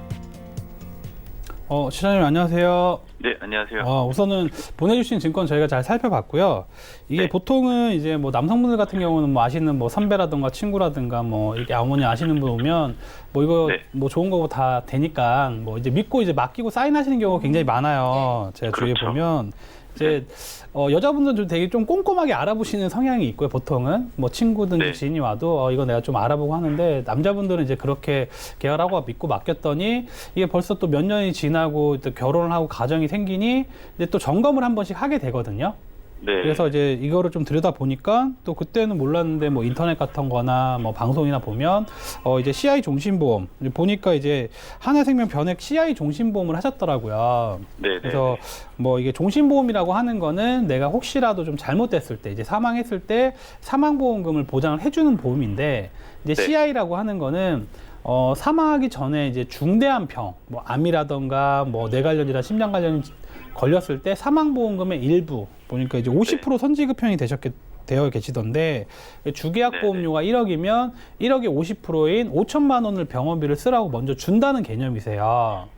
시장님 안녕하세요. 네, 안녕하세요. 우선은 보내주신 증권 저희가 잘 살펴봤고요. 이게 네. 보통은 이제 뭐 남성분들 같은 경우는 뭐 아시는 뭐 선배라든가 친구라든가 뭐 이렇게 어머니 아시는 분 오면 뭐 이거 네. 뭐 좋은 거고 다 되니까 뭐 이제 믿고 이제 맡기고 사인하시는 경우가 굉장히 많아요. 제가 주위에 그렇죠. 보면 이제 여자분들은 좀 되게 좀 꼼꼼하게 알아보시는 성향이 있고요. 보통은 뭐 친구든지 네. 지인이 와도 이거 내가 좀 알아보고 하는데 남자분들은 이제 그렇게 계열하고 믿고 맡겼더니 이게 벌써 또 몇 년이 지나고 또 결혼을 하고 가정이 생기니 이제 또 점검을 한 번씩 하게 되거든요. 네. 그래서 이제 이거를 좀 들여다 보니까 또 그때는 몰랐는데 뭐 인터넷 같은 거나 뭐 방송이나 보면 이제 CI 종신보험 보니까 이제 한화생명 변액 CI 종신보험을 하셨더라고요. 네. 그래서 뭐 이게 종신보험이라고 하는 거는 내가 혹시라도 좀 잘못됐을 때 이제 사망했을 때 사망보험금을 보장을 해주는 보험인데 이제 네. CI라고 하는 거는 사망하기 전에 이제 중대한 병, 뭐 암이라던가 뭐 뇌관련이나 심장 관련 걸렸을 때 사망보험금의 일부 보니까 이제 50% 선지급형이 되어 계시던데 주계약 보험료가 1억이면 1억의 50%인 5천만 원을 병원비를 쓰라고 먼저 준다는 개념이세요.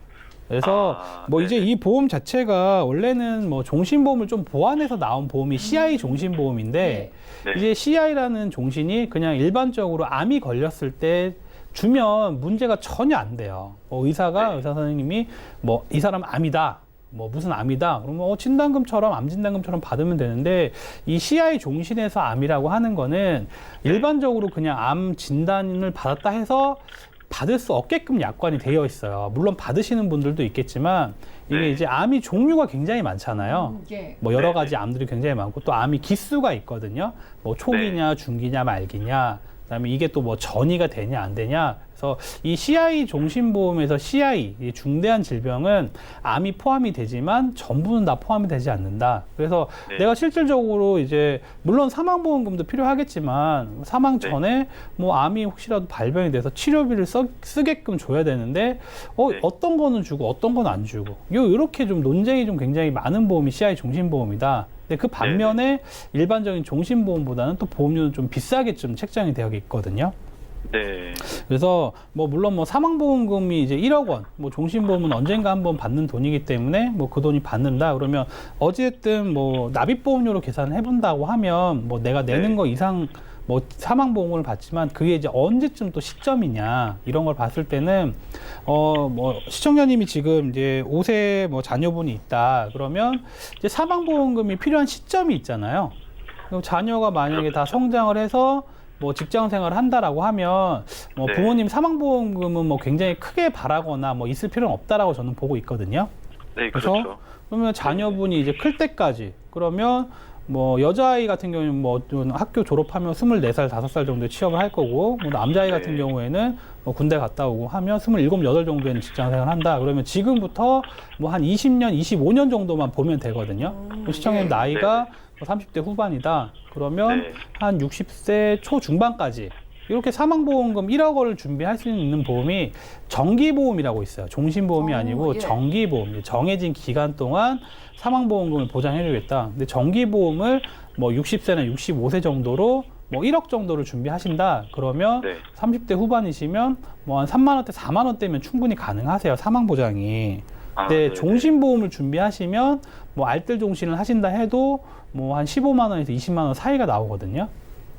그래서 뭐 이제 이 보험 자체가 원래는 뭐 종신보험을 좀 보완해서 나온 보험이 CI 종신보험인데 네. 이제 CI라는 종신이 그냥 일반적으로 암이 걸렸을 때 주면 문제가 전혀 안 돼요. 의사 선생님이 뭐 이 사람 암이다. 뭐 무슨 암이다. 그러면 진단금처럼 암 진단금처럼 받으면 되는데 이 CI 종신에서 암이라고 하는 거는 일반적으로 그냥 암 진단을 받았다 해서 받을 수 없게끔 약관이 되어 있어요. 물론 받으시는 분들도 있겠지만 이게 이제 암이 종류가 굉장히 많잖아요. 뭐 여러 가지 암들이 굉장히 많고 또 암이 기수가 있거든요. 뭐 초기냐, 중기냐, 말기냐. 그다음에 이게 또 뭐 전이가 되냐 안 되냐. 그래서 이 CI 종신보험에서 CI 이 중대한 질병은 암이 포함이 되지만 전부는 다 포함이 되지 않는다. 그래서 내가 실질적으로 이제 물론 사망보험금도 필요하겠지만 사망 전에 뭐 암이 혹시라도 발병이 돼서 치료비를 쓰게끔 줘야 되는데 어떤 거는 주고 어떤 건 안 주고 이렇게 좀 논쟁이 좀 굉장히 많은 보험이 CI 종신보험이다. 근데 그 반면에 일반적인 종신보험보다는 또 보험료는 좀 비싸게 좀 책정이 되어 있거든요. 네. 그래서 뭐 물론 뭐 사망보험금이 이제 1억 원, 뭐 종신보험은 언젠가 한번 받는 돈이기 때문에 뭐 그 돈이 받는다 그러면 어쨌든 뭐 납입보험료로 계산을 해본다고 하면 뭐 내가 내는 네. 거 이상 뭐 사망보험을 받지만 그게 이제 언제쯤 또 시점이냐 이런 걸 봤을 때는 뭐 시청자님이 지금 이제 5세 뭐 자녀분이 있다 그러면 이제 사망보험금이 필요한 시점이 있잖아요. 그럼 자녀가 만약에 다 성장을 해서 뭐 직장 생활을 한다라고 하면 뭐 네. 부모님 사망보험금은 뭐 굉장히 크게 바라거나 뭐 있을 필요는 없다라고 저는 보고 있거든요. 네, 그래서 그렇죠. 그러면 자녀분이 이제 클 때까지 그러면 뭐 여자아이 같은 경우는 뭐 학교 졸업하면 24살, 5살 정도에 취업을 할 거고 뭐 남자아이 네. 같은 경우에는 뭐 군대 갔다 오고 하면 27, 8 정도에는 직장 생활을 한다. 그러면 지금부터 뭐 한 20년, 25년 정도만 보면 되거든요. 그럼 시청자님 나이가 뭐 30대 후반이다. 그러면 네. 한 60세 초중반까지 이렇게 사망보험금 1억 원을 준비할 수 있는 보험이 정기보험이라고 있어요. 종신보험이 아니고 예. 정기보험. 정해진 기간 동안 사망보험금을 보장해주겠다. 근데 정기보험을 뭐 60세나 65세 정도로 뭐 1억 정도를 준비하신다. 그러면 네. 30대 후반이시면 뭐 한 3만 원대, 4만 원대면 충분히 가능하세요. 사망보장이. 아, 근데 네네. 종신보험을 준비하시면 뭐 알뜰 종신을 하신다 해도 뭐 한 15만 원에서 20만 원 사이가 나오거든요.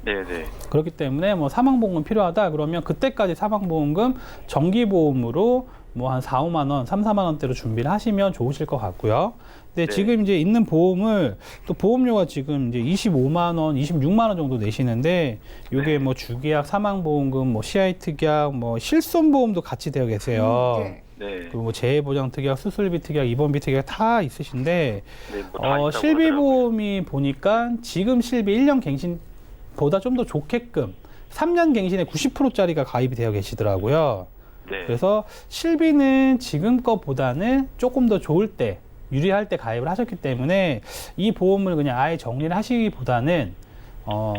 네네. 그렇기 때문에 뭐 사망보험금 필요하다 그러면 그때까지 사망보험금 정기보험으로 뭐 한 4, 5만 원, 3, 4만 원대로 준비를 하시면 좋으실 것 같고요. 근데 네. 지금 이제 있는 보험을 또 보험료가 지금 이제 25만 원, 26만 원 정도 내시는데 요게 네. 뭐 주계약, 사망보험금, 뭐 CI 특약, 뭐 실손보험도 같이 되어 계세요. 네. 네. 그리고 뭐 재해보장 특약, 수술비 특약, 입원비 특약 다 있으신데 네, 뭐다 있다고 하더라고요. 실비보험이 보니까 지금 실비 1년 갱신보다 좀 더 좋게끔 3년 갱신에 90%짜리가 가입이 되어 계시더라고요. 네. 그래서 실비는 지금 것보다는 조금 더 좋을 때, 유리할 때 가입을 하셨기 때문에 이 보험을 그냥 아예 정리를 하시기보다는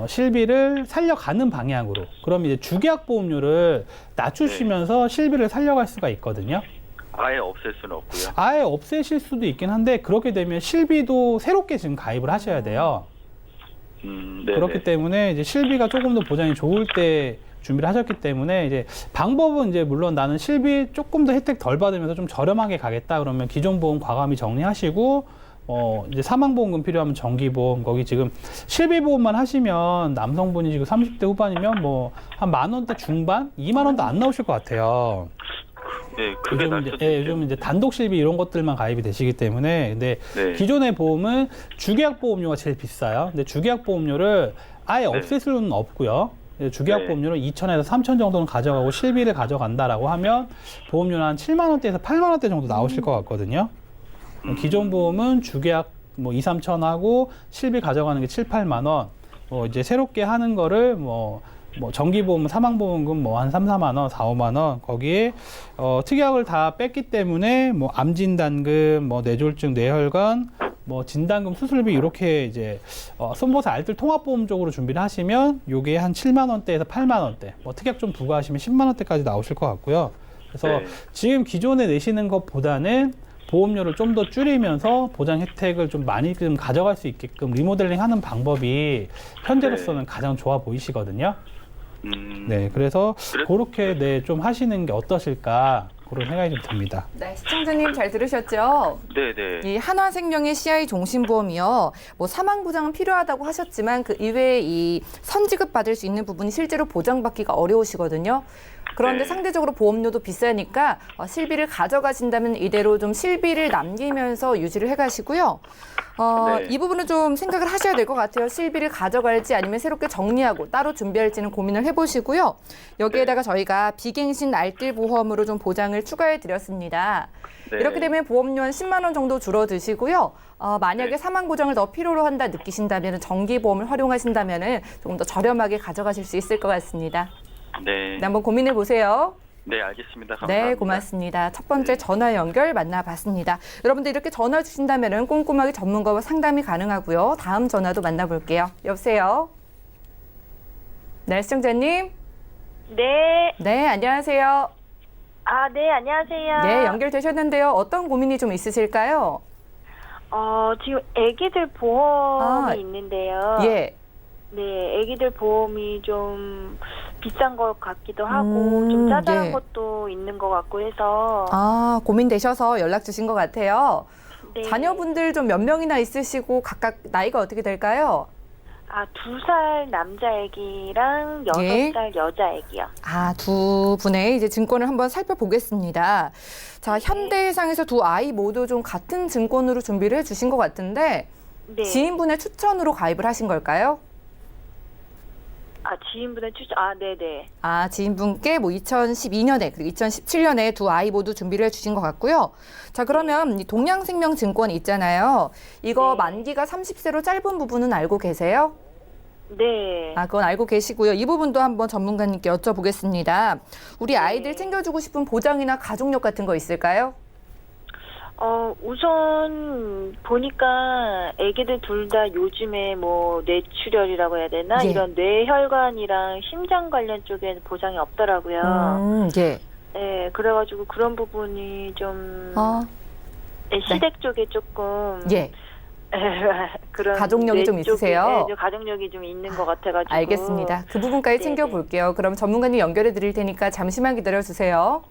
실비를 살려가는 방향으로 그럼 이제 주계약 보험료를 낮추시면서 실비를 살려갈 수가 있거든요. 아예 없앨 수는 없고요. 아예 없애실 수도 있긴 한데 그렇게 되면 실비도 새롭게 지금 가입을 하셔야 돼요. 네네. 그렇기 때문에 이제 실비가 조금 더 보장이 좋을 때 준비를 하셨기 때문에 이제 방법은 이제 물론 나는 실비 조금 더 혜택 덜 받으면서 좀 저렴하게 가겠다 그러면 기존 보험 과감히 정리하시고 이제 사망보험금 필요하면 정기보험 거기 지금 실비보험만 하시면 남성분이 지금 30대 후반이면 뭐 한 10,000원대 중반, 2만 원도 안 나오실 것 같아요. 네, 그게 날 수도 있죠. 요즘 이제 단독 실비 이런 것들만 가입이 되시기 때문에 근데 네. 기존의 보험은 주계약 보험료가 제일 비싸요. 근데 주계약 보험료를 아예 네. 없앨 수는 없고요. 주계약 네. 보험료를 2,000에서 3,000 정도는 가져가고 실비를 가져간다라고 하면 보험료는 한 7만 원대에서 8만 원대 정도 나오실 것 같거든요. 기존 보험은 주계약 뭐 2, 3천 하고 실비 가져가는 게 7, 8만 원. 이제 새롭게 하는 거를 뭐 정기보험, 사망보험금 뭐 한 3, 4만 원, 4, 5만 원 거기에 특약을 다 뺐기 때문에 뭐 암진단금, 뭐 뇌졸중, 뇌혈관, 뭐 진단금, 수술비 이렇게 이제 손보사 알뜰 통합보험 쪽으로 준비를 하시면 요게 한 7만 원대에서 8만 원대, 뭐 특약 좀 부과하시면 10만 원대까지 나오실 것 같고요. 그래서 네. 지금 기존에 내시는 것보다는 보험료를 좀 더 줄이면서 보장 혜택을 좀 많이 좀 가져갈 수 있게끔 리모델링 하는 방법이 현재로서는 가장 좋아 보이시거든요. 네, 그래서 그렇게 좀 하시는 게 어떠실까 그런 생각이 좀 듭니다. 네, 시청자님 잘 들으셨죠? 네네. 이 한화생명의 CI 종신보험이요. 뭐 사망 보장은 필요하다고 하셨지만 그 이외에 이 선지급 받을 수 있는 부분이 실제로 보장받기가 어려우시거든요. 그런데 네. 상대적으로 보험료도 비싸니까 실비를 가져가신다면 이대로 좀 실비를 남기면서 유지를 해가시고요. 네. 이 부분은 좀 생각을 하셔야 될 것 같아요. 실비를 가져갈지 아니면 새롭게 정리하고 따로 준비할지는 고민을 해보시고요. 여기에다가 저희가 비갱신 알뜰 보험으로 좀 보장을 추가해 드렸습니다. 네. 이렇게 되면 보험료 한 10만 원 정도 줄어드시고요. 만약에 네. 사망 보장을 더 필요로 한다 느끼신다면 정기보험을 활용하신다면 조금 더 저렴하게 가져가실 수 있을 것 같습니다. 네. 네, 한번 고민해 보세요. 네, 알겠습니다. 감사합니다. 네, 고맙습니다. 첫 번째 전화 연결 만나봤습니다. 여러분들 이렇게 전화 주신다면 꼼꼼하게 전문가와 상담이 가능하고요. 다음 전화도 만나볼게요. 여보세요? 네, 시청자님. 네. 네, 안녕하세요. 아, 네, 안녕하세요. 네, 연결되셨는데요. 어떤 고민이 좀 있으실까요? 지금 애기들 보험이 아, 있는데요. 예. 네, 애기들 보험이 좀 비싼 것 같기도 하고 좀 짜잘한 예. 것도 있는 것 같고 해서 아, 고민되셔서 연락 주신 것 같아요. 네. 자녀분들 좀 몇 명이나 있으시고 각각 나이가 어떻게 될까요? 2살 남자 애기랑 6살 여자 애기요. 아, 두 분의 이제 증권을 한번 살펴보겠습니다. 자, 현대해상에서 두 아이 모두 좀 같은 증권으로 준비를 해주신 것 같은데 네. 지인분의 추천으로 가입을 하신 걸까요? 지인분의 추천. 네네. 아, 지인분께 뭐 2012년에 그리고 2017년에 두 아이 모두 준비를 해주신 것 같고요. 자, 그러면 이 동양생명증권 있잖아요. 이거 네. 만기가 30세로 짧은 부분은 알고 계세요? 네. 아, 그건 알고 계시고요. 이 부분도 한번 전문가님께 여쭤보겠습니다. 우리 아이들 챙겨주고 싶은 보장이나 가족력 같은 거 있을까요? 우선 보니까 애기들 둘 다 요즘에 뭐 뇌출혈이라고 해야 되나? 예. 이런 뇌혈관이랑 심장 관련 쪽에는 보장이 없더라고요. 예. 네, 그래가지고 그런 부분이 좀 시댁 쪽에 조금 예. 그런 가족력이 뇌 좀 쪽에, 있으세요? 네, 좀 가족력이 좀 있는 것 같아가지고. 알겠습니다. 그 부분까지 네네. 챙겨볼게요. 그럼 전문가님 연결해 드릴 테니까 잠시만 기다려주세요.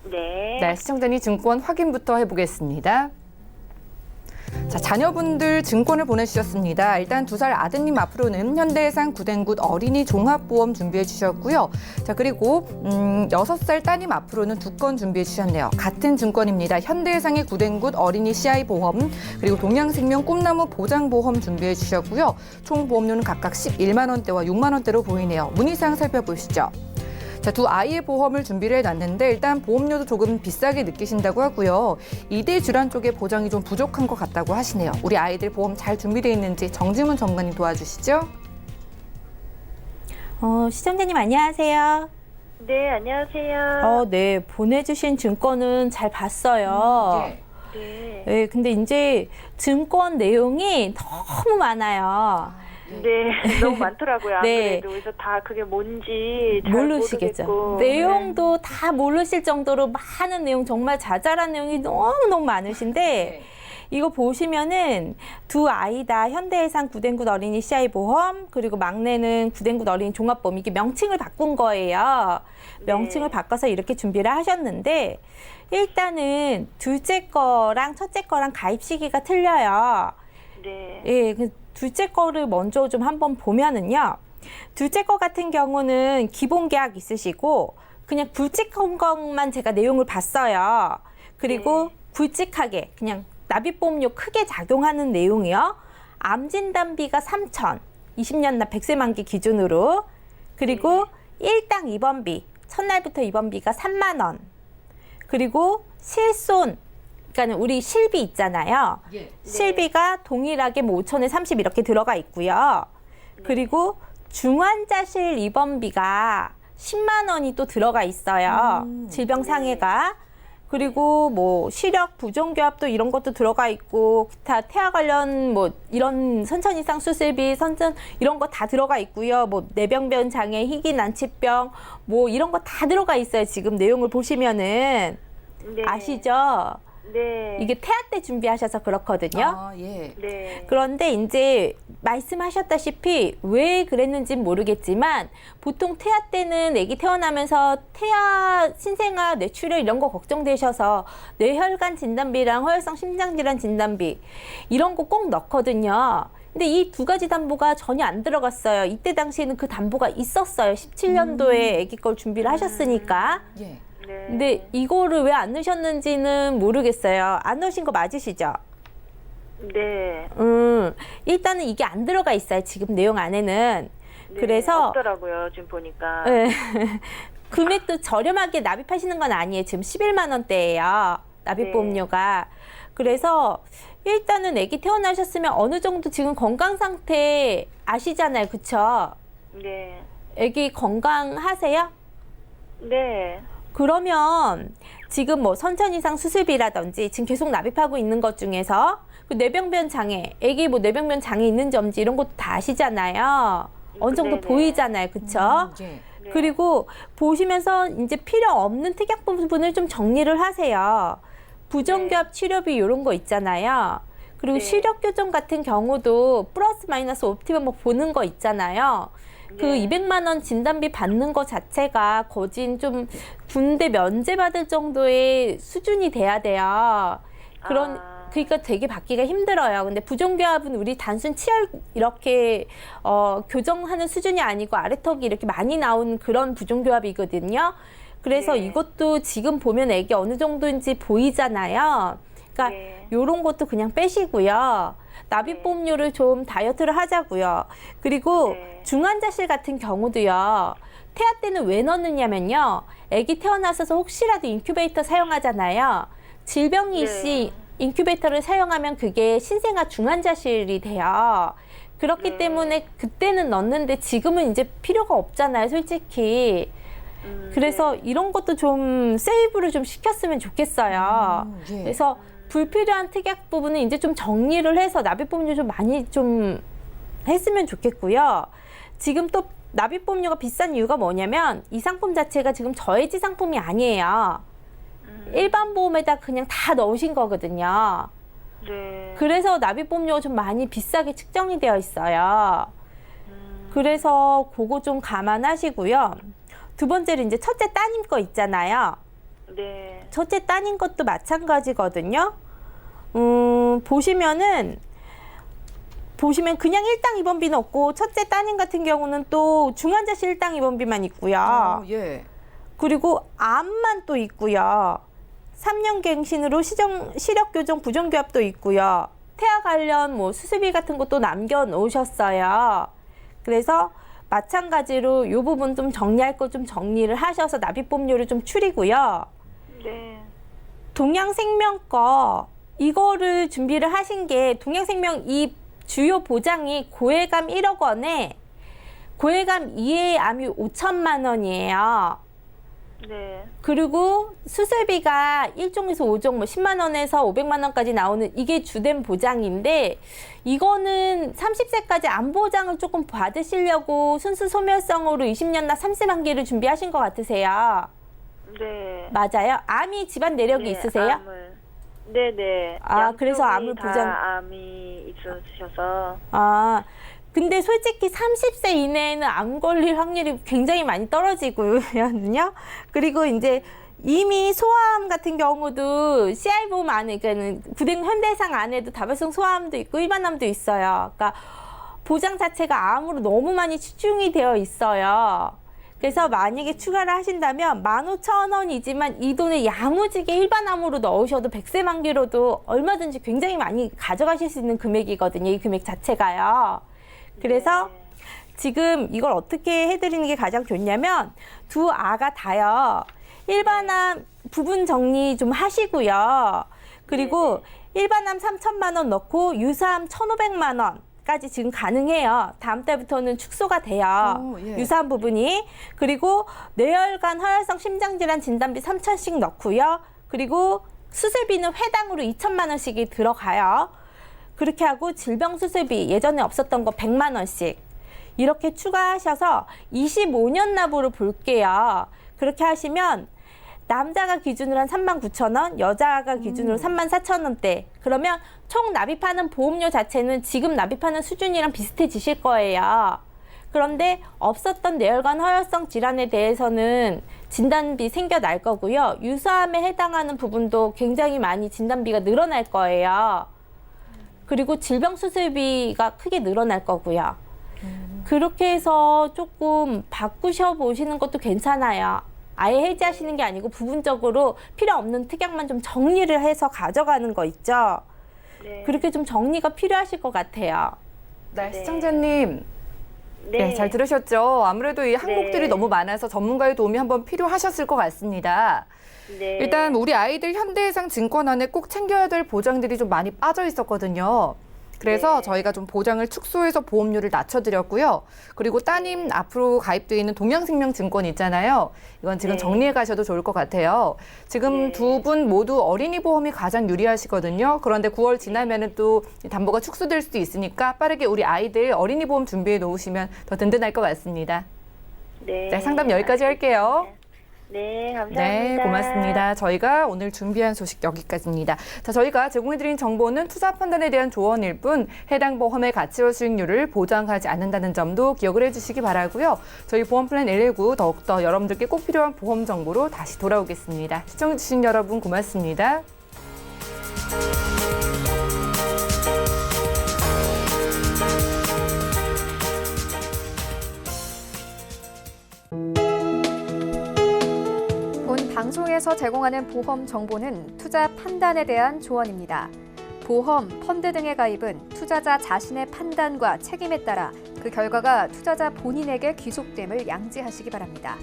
네. 네, 시청자님 증권 확인부터 해보겠습니다. 자, 자녀분들 증권을 보내주셨습니다. 일단 2살 아드님 앞으로는 현대해상 구댕굿 어린이 종합보험 준비해 주셨고요. 자, 그리고 6살 따님 앞으로는 2건 준비해 주셨네요. 같은 증권입니다. 현대해상의 구댕굿 어린이 CI 보험, 그리고 동양생명 꿈나무 보장보험 준비해 주셨고요. 총 보험료는 각각 11만 원대와 6만 원대로 보이네요. 문의사항 살펴보시죠. 자, 두 아이의 보험을 준비를 해놨는데 일단 보험료도 조금 비싸게 느끼신다고 하고요. 이대 질환 쪽에 보장이 좀 부족한 것 같다고 하시네요. 우리 아이들 보험 잘 준비되어 있는지 정지문 전문가님 도와주시죠. 시청자님 안녕하세요. 네, 안녕하세요. 네, 보내주신 증권은 잘 봤어요. 네. 네, 근데 이제 증권 내용이 너무 많아요. 네, 너무 많더라고요. 안 네. 그래도 그래서 다 그게 뭔지 잘 모르시겠죠. 모르겠고. 내용도 다 모르실 정도로 많은 내용, 정말 자잘한 내용이 너무너무 많으신데 이거 보시면은 두 아이 다 현대해상 구댕굿 어린이 CI 보험, 그리고 막내는 구댕굿 어린이 종합보험, 이게 명칭을 바꾼 거예요. 명칭을 바꿔서 이렇게 준비를 하셨는데 일단은 둘째 거랑 첫째 거랑 가입 시기가 틀려요. 네. 예, 그 둘째 거를 먼저 좀 한번 보면은요. 둘째 거 같은 경우는 기본 계약 있으시고 그냥 굵직한 것만 제가 내용을 봤어요. 그리고 굵직하게 그냥 납입보험료 크게 작용하는 내용이요. 암진단비가 3,000, 20년 납 100세 만기 기준으로. 그리고 1당 입원비, 첫날부터 입원비가 3만 원. 그리고 실손, 그러니까 우리 실비 있잖아요. 실비가 동일하게 뭐 5천에 30 이렇게 들어가 있고요. 그리고 중환자실 입원비가 10만 원이 또 들어가 있어요. 질병상해가. 그리고 뭐 시력 부종교합도 이런 것도 들어가 있고 기타 태아 관련 뭐 이런 선천 이상 수술비 선천 이런 거 다 들어가 있고요. 뭐 뇌병변 장애, 희귀 난치병 뭐 이런 거 다 들어가 있어요. 지금 내용을 보시면은 네. 아시죠? 네. 이게 태아 때 준비하셔서 그렇거든요. 아, 예. 네. 그런데 이제 말씀하셨다시피 왜 그랬는지는 모르겠지만 보통 태아 때는 아기 태어나면서 태아 신생아 뇌출혈 이런 거 걱정되셔서 뇌혈관 진단비랑 허혈성 심장질환 진단비 이런 거 꼭 넣거든요. 근데 이 두 가지 담보가 전혀 안 들어갔어요. 이때 당시에는 그 담보가 있었어요. 17년도에 아기 걸 준비를 하셨으니까. 예. 네. 근데 이거를 왜 안 넣으셨는지는 모르겠어요. 안 넣으신 거 맞으시죠? 네. 일단은 이게 안 들어가 있어요. 지금 내용 안에는. 네, 그래서 없더라고요. 지금 보니까. 네. 금액도 저렴하게 납입하시는 건 아니에요. 지금 11만 원대예요. 납입보험료가. 그래서 일단은 아기 태어나셨으면 어느 정도 지금 건강 상태 아시잖아요. 그쵸? 네. 아기 건강하세요? 네. 그러면 지금 뭐 선천 이상 수술비라든지 지금 계속 납입하고 있는 것 중에서 그 뇌병변 장애, 아기 뭐 뇌병변 장애 있는지 없는지 이런 것도 다 아시잖아요. 어느 정도 네네. 보이잖아요. 그쵸? 예. 네. 그리고 보시면서 이제 필요 없는 특약 부분을 좀 정리를 하세요. 부정교합 치료비 이런 거 있잖아요. 그리고 네. 시력 교정 같은 경우도 플러스 마이너스 옵티멈 뭐 보는 거 있잖아요. 그 네. 200만 원 진단비 받는 것 자체가 거진 좀 군대 면제받을 정도의 수준이 돼야 돼요. 그러니까 되게 받기가 힘들어요. 근데 부정교합은 우리 단순 치열 이렇게 교정하는 수준이 아니고 아래턱이 이렇게 많이 나온 그런 부정교합이거든요. 그래서 네. 이것도 지금 보면 애기 어느 정도인지 보이잖아요. 그러니까 네. 요런 것도 그냥 빼시고요. 납입보험료를 좀 다이어트를 하자고요. 그리고 네. 중환자실 같은 경우도요. 태아 때는 왜 넣느냐면요. 아기 태어나서 혹시라도 인큐베이터 사용하잖아요. 질병이 있이 인큐베이터를 사용하면 그게 신생아 중환자실이 돼요. 그렇기 때문에 그때는 넣는데 지금은 이제 필요가 없잖아요, 솔직히. 그래서 이런 것도 좀 세이브를 좀 시켰으면 좋겠어요. 예. 그래서 불필요한 특약 부분은 이제 좀 정리를 해서 납입보험료 좀 많이 좀 했으면 좋겠고요. 지금 또 납입보험료가 비싼 이유가 뭐냐면 이 상품 자체가 지금 저해지 상품이 아니에요. 일반 보험에다 그냥 다 넣으신 거거든요. 네. 그래서 납입보험료가 좀 많이 비싸게 측정이 되어 있어요. 그래서 그거 좀 감안하시고요. 두 번째로 이제 첫째 따님 거 있잖아요. 네. 첫째 따님 것도 마찬가지거든요. 보시면 그냥 일당 입원비는 없고 첫째 따님 같은 경우는 또 중환자실 일당 입원비만 있고요. 예. 그리고 암만 또 있고요. 3년 갱신으로 시력 교정 부정교합도 있고요. 태아 관련 뭐 수술비 같은 것도 남겨 놓으셨어요. 그래서 마찬가지로 이 부분 좀 정리할 거 좀 정리를 하셔서 납입보험료를 좀 줄이고요. 네. 동양생명 거 이거를 준비를 하신 게 동양생명 이 주요 보장이 고해감 1억 원에 고해감 이외의 암이 5천만 원이에요. 네. 그리고 수술비가 1종에서 5종, 뭐 10만 원에서 500만 원까지 나오는 이게 주된 보장인데 이거는 30세까지 암 보장을 조금 받으시려고 순수 소멸성으로 20년 나 3세만기를 준비하신 것 같으세요. 네. 맞아요? 암이 집안 내력이 네, 있으세요? 암을. 네네. 아, 그래서 양쪽이 암을 다 보장- 암이 있으셔서. 아, 근데 솔직히 30세 이내에는 암 걸릴 확률이 굉장히 많이 떨어지고요. 그리고 이제 이미 소아암 같은 경우도 CI보험 안에, 그러니까 구등 현대상 안에도 다발성 소아암도 있고 일반암도 있어요. 그러니까 보장 자체가 암으로 너무 많이 치중이 되어 있어요. 그래서 만약에 추가를 하신다면 15,000원이지만 이 돈을 야무지게 일반암으로 넣으셔도 100세 만기로도 얼마든지 굉장히 많이 가져가실 수 있는 금액이거든요. 이 금액 자체가요. 그래서 네. 지금 이걸 어떻게 해드리는 게 가장 좋냐면 두 아가 다요. 일반암 부분 정리 좀 하시고요. 그리고 일반암 3천만 원 넣고 유사암 1,500만 원까지 지금 가능해요. 다음 달부터는 축소가 돼요. 오, 예. 유사암 부분이. 그리고 뇌혈관 허혈성 심장질환 진단비 3천씩 넣고요. 그리고 수술비는 회당으로 2천만 원씩이 들어가요. 그렇게 하고 질병 수술비 예전에 없었던 거 100만 원씩 이렇게 추가하셔서 25년 납으로 볼게요. 그렇게 하시면 남자가 기준으로 한 39,000원, 여자가 기준으로 34,000원대. 그러면 총 납입하는 보험료 자체는 지금 납입하는 수준이랑 비슷해지실 거예요. 그런데 없었던 뇌혈관 허혈성 질환에 대해서는 진단비 생겨날 거고요. 유사암에 해당하는 부분도 굉장히 많이 진단비가 늘어날 거예요. 그리고 질병 수술비가 크게 늘어날 거고요. 그렇게 해서 조금 바꾸셔 보시는 것도 괜찮아요. 아예 해지하시는 게 아니고 부분적으로 필요 없는 특약만 좀 정리를 해서 가져가는 거 있죠. 네. 그렇게 좀 정리가 필요하실 것 같아요. 네, 시청자님. 네. 네, 잘 들으셨죠? 아무래도 이 항목들이 네. 너무 많아서 전문가의 도움이 한번 필요하셨을 것 같습니다. 네. 일단 우리 아이들 현대해상 증권 안에 꼭 챙겨야 될 보장들이 좀 많이 빠져 있었거든요. 그래서 네. 저희가 좀 보장을 축소해서 보험료를 낮춰드렸고요. 그리고 따님 앞으로 가입되어 있는 동양생명증권 있잖아요. 이건 지금 네. 정리해 가셔도 좋을 것 같아요. 지금 네. 두 분 모두 어린이 보험이 가장 유리하시거든요. 그런데 9월 지나면은 또 담보가 축소될 수도 있으니까 빠르게 우리 아이들 어린이 보험 준비해 놓으시면 더 든든할 것 같습니다. 네. 네, 상담 여기까지 할게요. 네, 감사합니다. 네, 고맙습니다. 저희가 오늘 준비한 소식 여기까지입니다. 자, 저희가 제공해드린 정보는 투자 판단에 대한 조언일 뿐 해당 보험의 가치와 수익률을 보장하지 않는다는 점도 기억을 해주시기 바라고요. 저희 보험플랜 119 더욱더 여러분들께 꼭 필요한 보험 정보로 다시 돌아오겠습니다. 시청해주신 여러분 고맙습니다. 본 방송에서 제공하는 보험 정보는 투자 판단에 대한 조언입니다. 보험, 펀드 등의 가입은 투자자 자신의 판단과 책임에 따라 그 결과가 투자자 본인에게 귀속됨을 양지하시기 바랍니다.